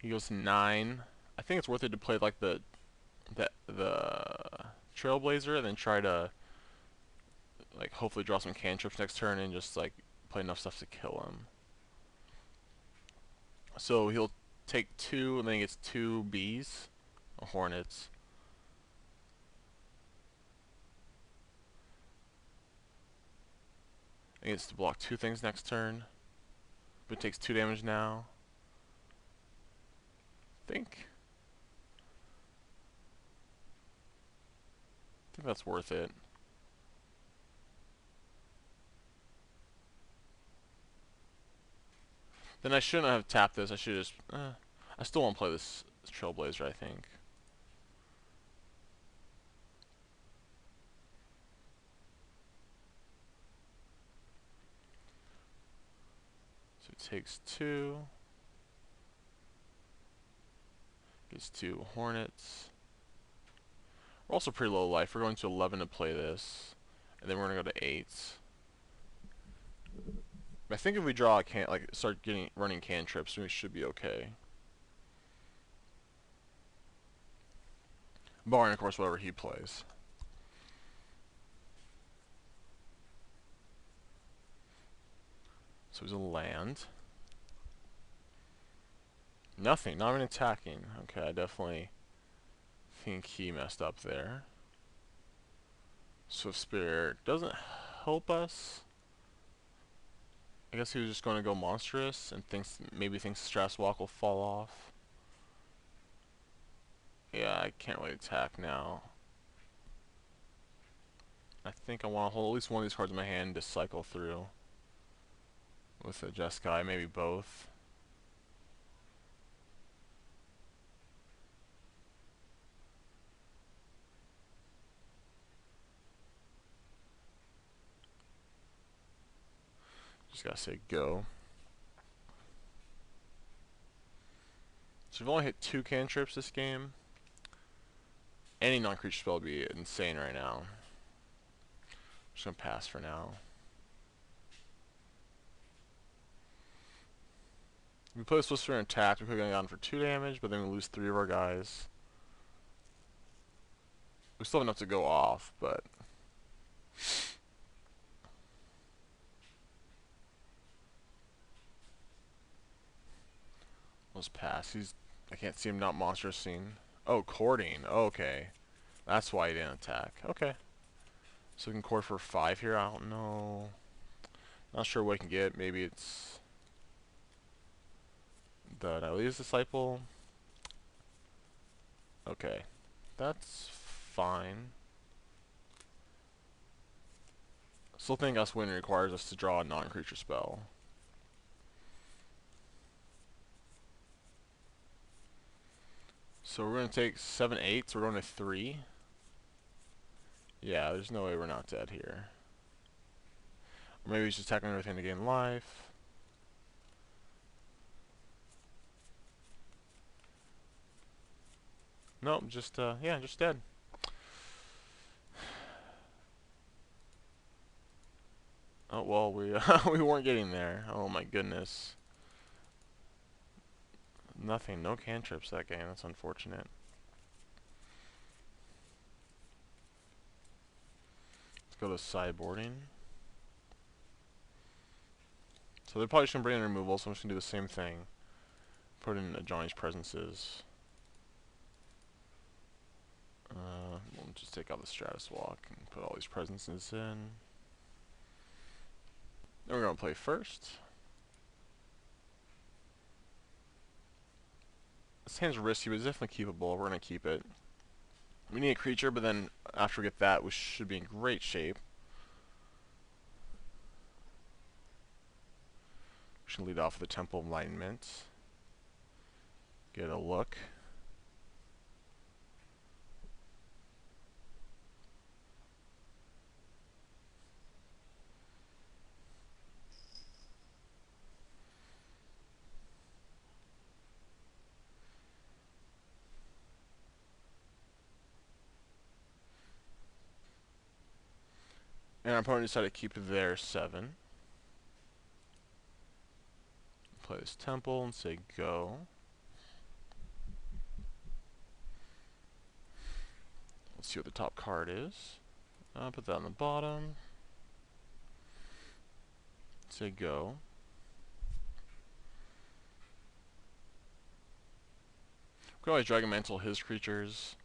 S2: He goes 9. I think it's worth it to play like the Trailblazer and then try to like hopefully draw some cantrips next turn and just like play enough stuff to kill him. So he'll take 2 and then he gets 2 bees or hornets. He gets to block 2 things next turn. But it takes 2 damage now. I think that's worth it. Then I shouldn't have tapped this. I should just. I still want to play this Trailblazer, I think. So it takes 2. Gets 2 Hornets. We're also pretty low life. We're going to 11 to play this. And then we're going to go to 8. I think if we draw a start running cantrips, we should be okay. Barring, of course, whatever he plays. So he's a land. Nothing, not even attacking. Okay, I definitely think he messed up there. Swift Spirit doesn't help us. I guess he was just going to go monstrous and maybe thinks Stratus Walk will fall off. Yeah, I can't really attack now. I think I want to hold at least one of these cards in my hand to cycle through with a Jeskai, maybe both. Just gotta say go. So we've only hit 2 cantrips this game. Any non-creature spell would be insane right now. I'm just gonna pass for now. If we play the Swift Spirit and attack, we could have gone for 2 damage, but then we lose 3 of our guys. We still have enough to go off, but let's pass. I can't see him not monstrous scene. Oh, courting. Okay. That's why he didn't attack. Okay. So we can court for 5 here. I don't know. Not sure what I can get. Maybe it's the Nylea's Disciple. Okay. That's fine. Still think us winning requires us to draw a non-creature spell. So we're going to take 7 8s. We're going to 3. Yeah, there's no way we're not dead here. Or maybe he's just attacking everything to gain life. Nope, just yeah, just dead. Oh well, we we weren't getting there. Oh my goodness. Nothing, no cantrips that game. That's unfortunate. Let's go to sideboarding. So they're probably just gonna bring in removal, so I'm just gonna do the same thing. Put in Johnny's Presences. We'll just just take out the Stratus Walk and put all these presences in. Then we're going to play first. This hand's risky, but it's definitely keepable. We're going to keep it. We need a creature, but then after we get that, we should be in great shape. We should lead off with the Temple Alignment. Get a look. And our opponent decided to keep their 7. Play this Temple and say go. Let's see what the top card is. Put that on the bottom. Say go. We can always Dragon Mantle his creatures.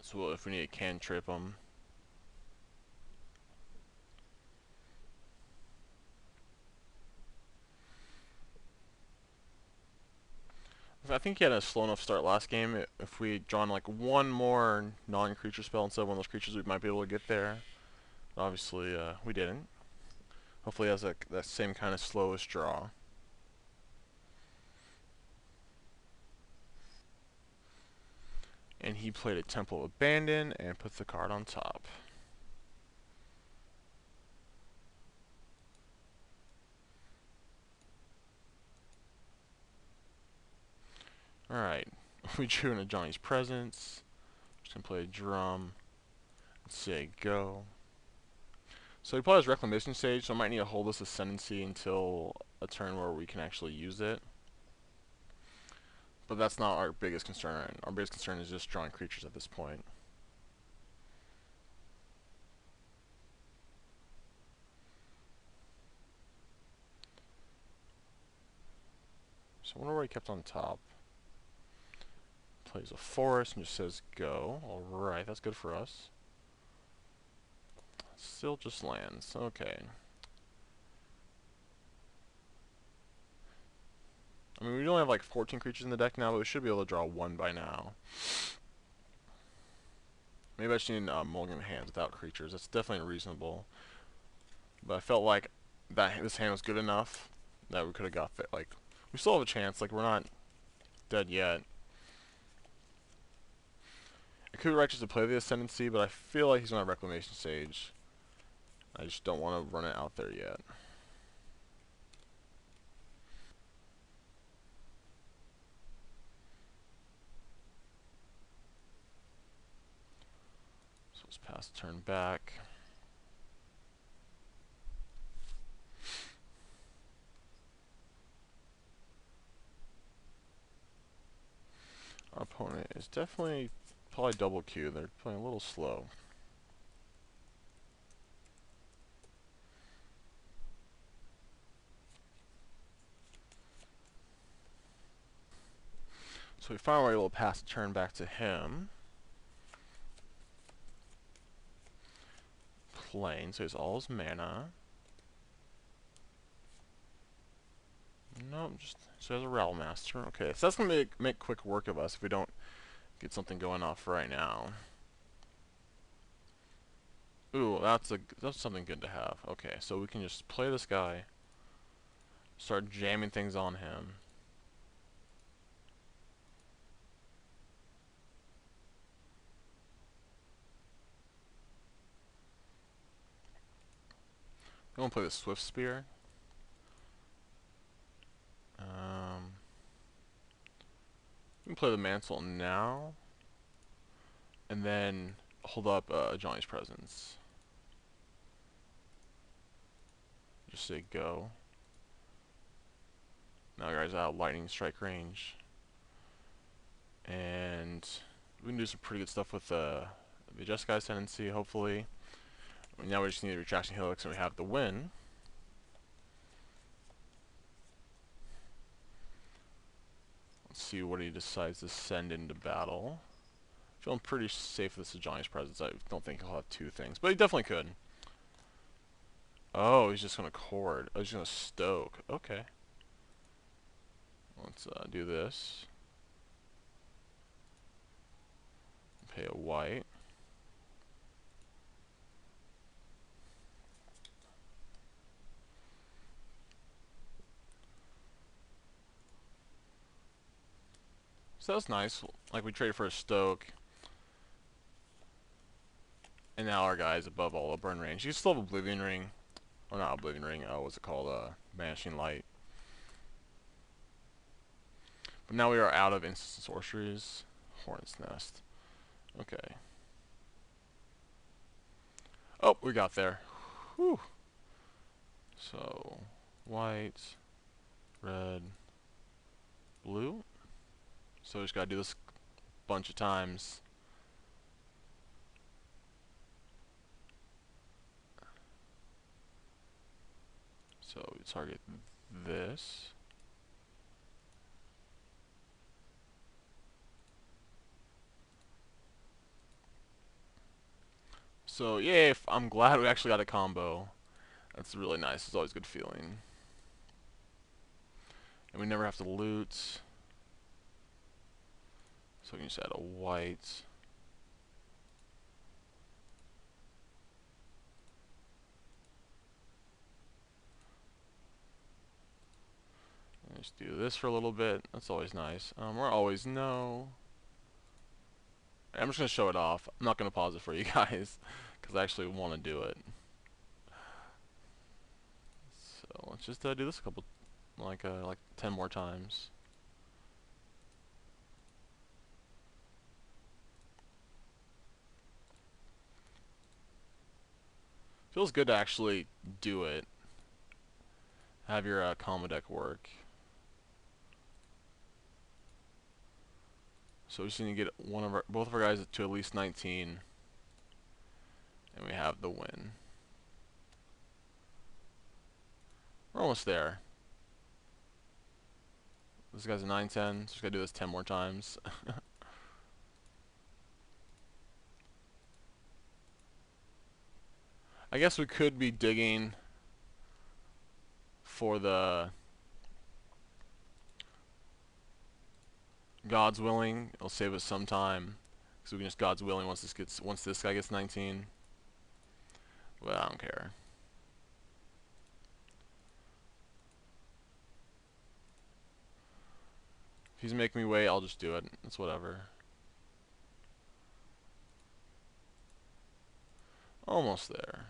S2: So if we need a cantrip them. I think he had a slow enough start last game. If we had drawn like one more non-creature spell instead of one of those creatures, we might be able to get there. But obviously, we didn't. Hopefully he has that same kind of slowest draw. And he played a Temple of Abandon and put the card on top. Alright, we drew into Johnny's Presence. Just gonna play a drum and say go. So he plays Reclamation Sage, so I might need to hold this Ascendancy until a turn where we can actually use it. But that's not our biggest concern. Our biggest concern is just drawing creatures at this point. So I wonder where he kept on top. Plays a forest and just says go. Alright, that's good for us. Still just lands. Okay. I mean, we only have like 14 creatures in the deck now, but we should be able to draw 1 by now. Maybe I just need mulligan hands without creatures. That's definitely reasonable. But I felt like this hand was good enough that we could have got that. Like, we still have a chance. Like, we're not dead yet. It could be righteous to play the Ascendancy, but I feel like he's going to Reclamation Sage. I just don't want to run it out there yet. So let's pass turn back. Our opponent is definitely probably double Q. They're playing a little slow. So we finally were able to pass the turn back to him. Playing, so he's all his mana. Nope, just so he has a Rattle Master. Okay, so that's gonna make quick work of us if we don't get something going off right now. Ooh, that's something good to have. Okay, so we can just play this guy, start jamming things on him. I'm gonna play the Swift Spear. We can play the Mantle now, and then hold up Johnny's Presence. Just say go. Now guys out lightning strike range. And we can do some pretty good stuff with the Jeskai Ascendancy, hopefully. Now we just need a Retraction Helix and we have the win. Let's see what he decides to send into battle. Feeling pretty safe with this is Johnny's presence. I don't think he'll have two things, but he definitely could. Oh, he's just gonna cord. Oh, he's gonna stoke. Okay. Let's do this. Pay a white. So that's nice. Like, we traded for a stoke. And now our guy's above all the burn range. You still have Oblivion Ring. Or not Oblivion Ring. What's it called? Banishing Light. But now we are out of instant sorceries. Hornet's Nest. Okay. Oh, we got there. Whew. So, white, red, blue. So we just gotta do this a bunch of times. So we target this. So yeah, I'm glad we actually got a combo. That's really nice. It's always a good feeling. And we never have to loot. So we can just add a white. And just do this for a little bit. That's always nice. We're always no. I'm just going to show it off. I'm not going to pause it for you guys, because I actually want to do it. So let's just do this a couple, like 10 more times. Feels good to actually do it. Have your combo deck work. So we just need to get both of our guys to at least 19, and we have the win. We're almost there. This guy's a 9-10, so just gotta do this 10 more times. I guess we could be digging for the God's willing. It'll save us some time, because we can just God's willing once this guy gets 19. But I don't care. If he's making me wait, I'll just do it. It's whatever. Almost there.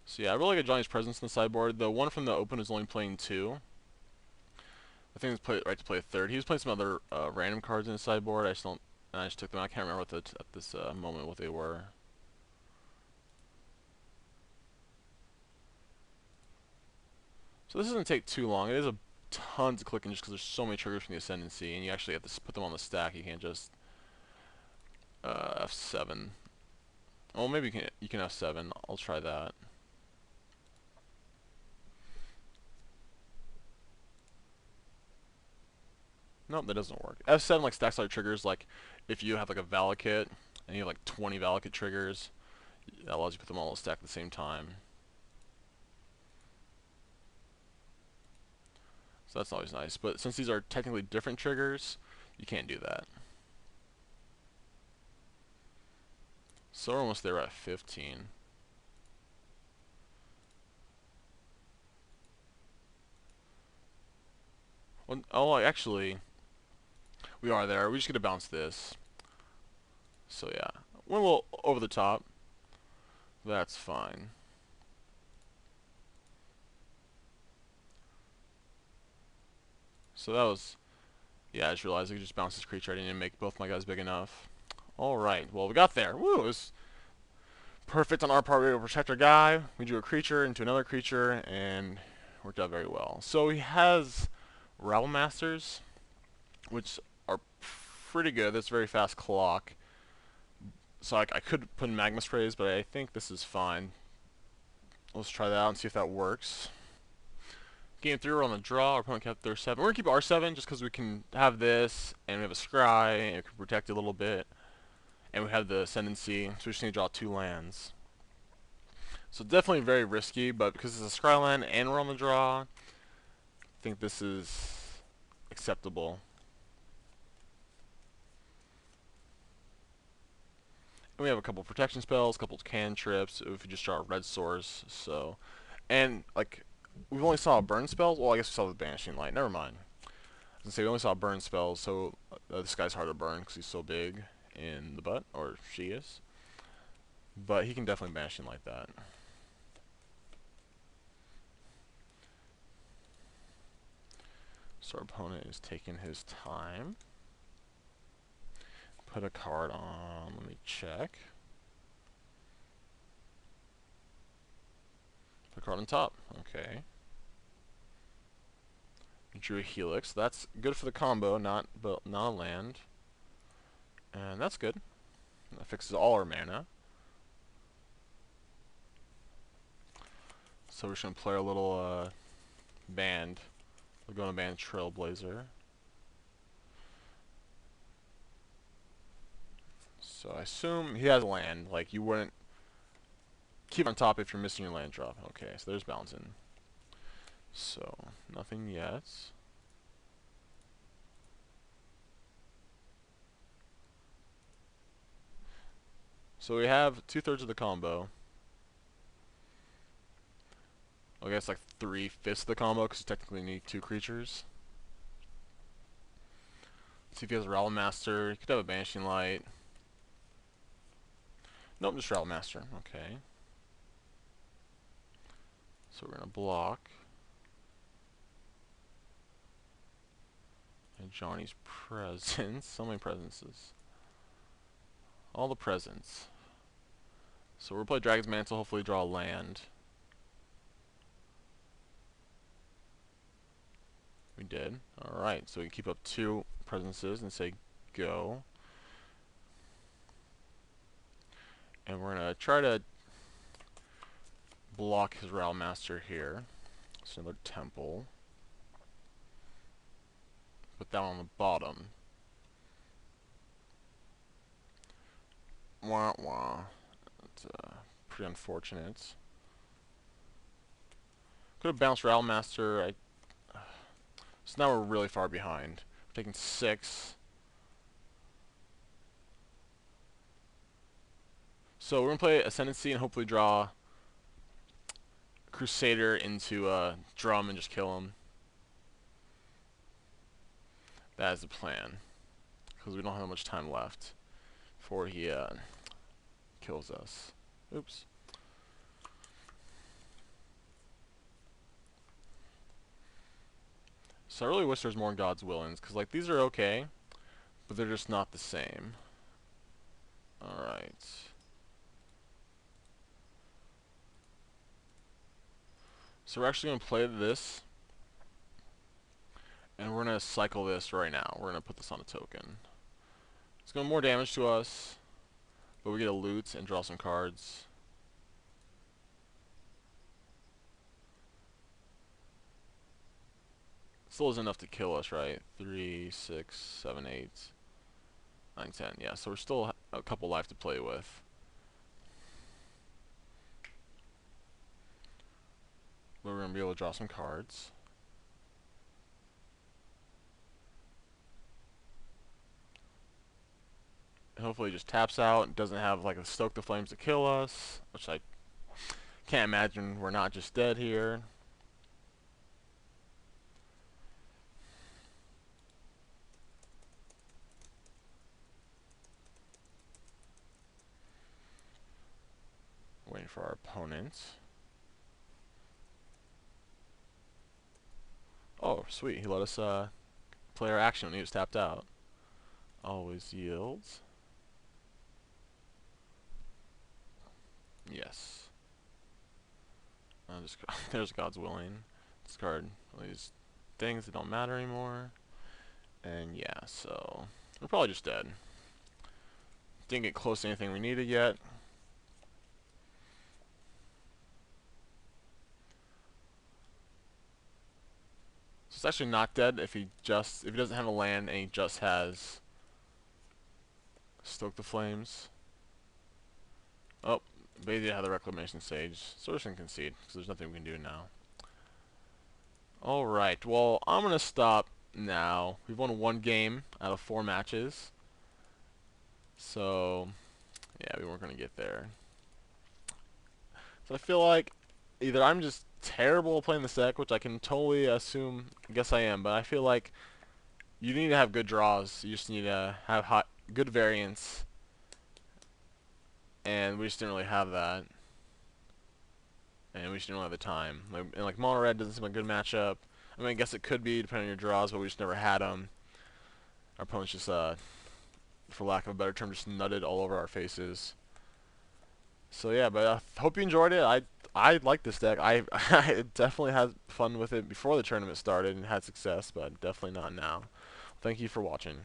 S2: So yeah, I really like Johnny's presence in the sideboard. The one from the open is only playing 2. I think it's right to play a 3rd. He was playing some other random cards in his sideboard. I just took them. I can't remember at this moment what they were. So this doesn't take too long. It is a tons of clicking just because there's so many triggers from the Ascendancy, and you actually have to put them on the stack. You can't just F7. Oh, maybe you can F7. I'll try that. Nope, that doesn't work. F7 like stacks all your triggers. Like if you have like a Valakut and you have like 20 Valakut triggers, that allows you to put them all on the stack at the same time. So that's always nice. But since these are technically different triggers, you can't do that. So we're almost there at 15. Well, oh, actually, we are there. We just get to bounce this. So yeah, we're a little over the top. That's fine. So that was, yeah, I just realized I could just bounce this creature. I didn't make both my guys big enough. Alright, well, we got there. Woo, it was perfect on our part. We were able to protect our guy. We drew a creature into another creature, and worked out very well. So he has Rabble Masters, which are pretty good. That's a very fast clock. So I could put in Magma Sprays, but I think this is fine. Let's try that out and see if that works. Game 3, we're on the draw. Our opponent kept their 7. We're going to keep our 7 just because we can have this, and we have a scry, and we can protect it a little bit. And we have the ascendancy, so we just need to draw 2 lands. So definitely very risky, but because it's a scry land and we're on the draw, I think this is acceptable. And we have a couple protection spells, a couple cantrips, if we just draw a red source, so... And, like, we've only saw burn spells? Well, I guess we saw the Banishing Light, never mind. I was gonna say, we only saw burn spells, so this guy's hard to burn because he's so big in the butt, or she is. But he can definitely Banishing Light that. So our opponent is taking his time. Put a card on, let me check. Put a card on top, okay. Drew a Helix, that's good for the combo, not a land. And that's good. That fixes all our mana. So we're just gonna play our little band. We're going to ban Trailblazer. So I assume he has land. Like, you wouldn't keep it on top if you're missing your land drop. Okay, so there's bouncing. So, nothing yet. So we have 2/3 of the combo. I guess like 3/5 of the combo, because you technically need 2 creatures. Let's see if he has a Rattle Master. He could have a Banishing Light. Nope, just Rattle Master. Okay. So we're going to block. And Johnny's presents. So many presences. All the presents. So we'll play Dragon's Mantle, hopefully draw a land. We did. Alright, so we can keep up 2 presences and say go. And we're going to try to block his Rattle Master here. So another temple. Put that on the bottom. Wah wah. That's pretty unfortunate. Could have bounced Rattle Master. So now we're really far behind. We're taking 6. So we're going to play Ascendancy and hopefully draw Crusader into a Drum and just kill him. That is the plan. Because we don't have much time left before he kills us. Oops. So I really wish there's more God's Willings, because like these are okay, but they're just not the same. Alright. So we're actually going to play this, and we're going to cycle this right now. We're going to put this on a token. It's going to do more damage to us, but we get a loot and draw some cards. Still isn't enough to kill us, right? 3, 6, 7, 8, 9, 10. Yeah, so we're still a couple life to play with. But we're going to be able to draw some cards. And hopefully it just taps out and doesn't have like a Stoke the Flames to kill us, which I can't imagine we're not just dead here. Waiting for our opponent. Oh, sweet. He let us play our action when he was tapped out. Always yields. Yes. There's God's Willing. Discard all these things that don't matter anymore. And yeah, so we're probably just dead. Didn't get close to anything we needed yet. It's actually not dead if he doesn't have a land and he just has Stoke the Flames. Oh, but he did have the Reclamation Sage, so we're just gonna concede because there's nothing we can do now. All right, well I'm gonna stop now. We've won 1 game out of 4 matches, so yeah, we weren't gonna get there. So I feel like either I'm just terrible at playing this deck, which I can totally guess I am, but I feel like you need to have good draws. You just need to have good variance, and we just didn't really have that, and we just didn't really have the time. Like mono red doesn't seem like a good matchup. I mean, I guess it could be depending on your draws, but we just never had them. Our opponents just, for lack of a better term, just nutted all over our faces. So yeah, but I hope you enjoyed it. I like this deck. I definitely had fun with it before the tournament started and had success, but definitely not now. Thank you for watching.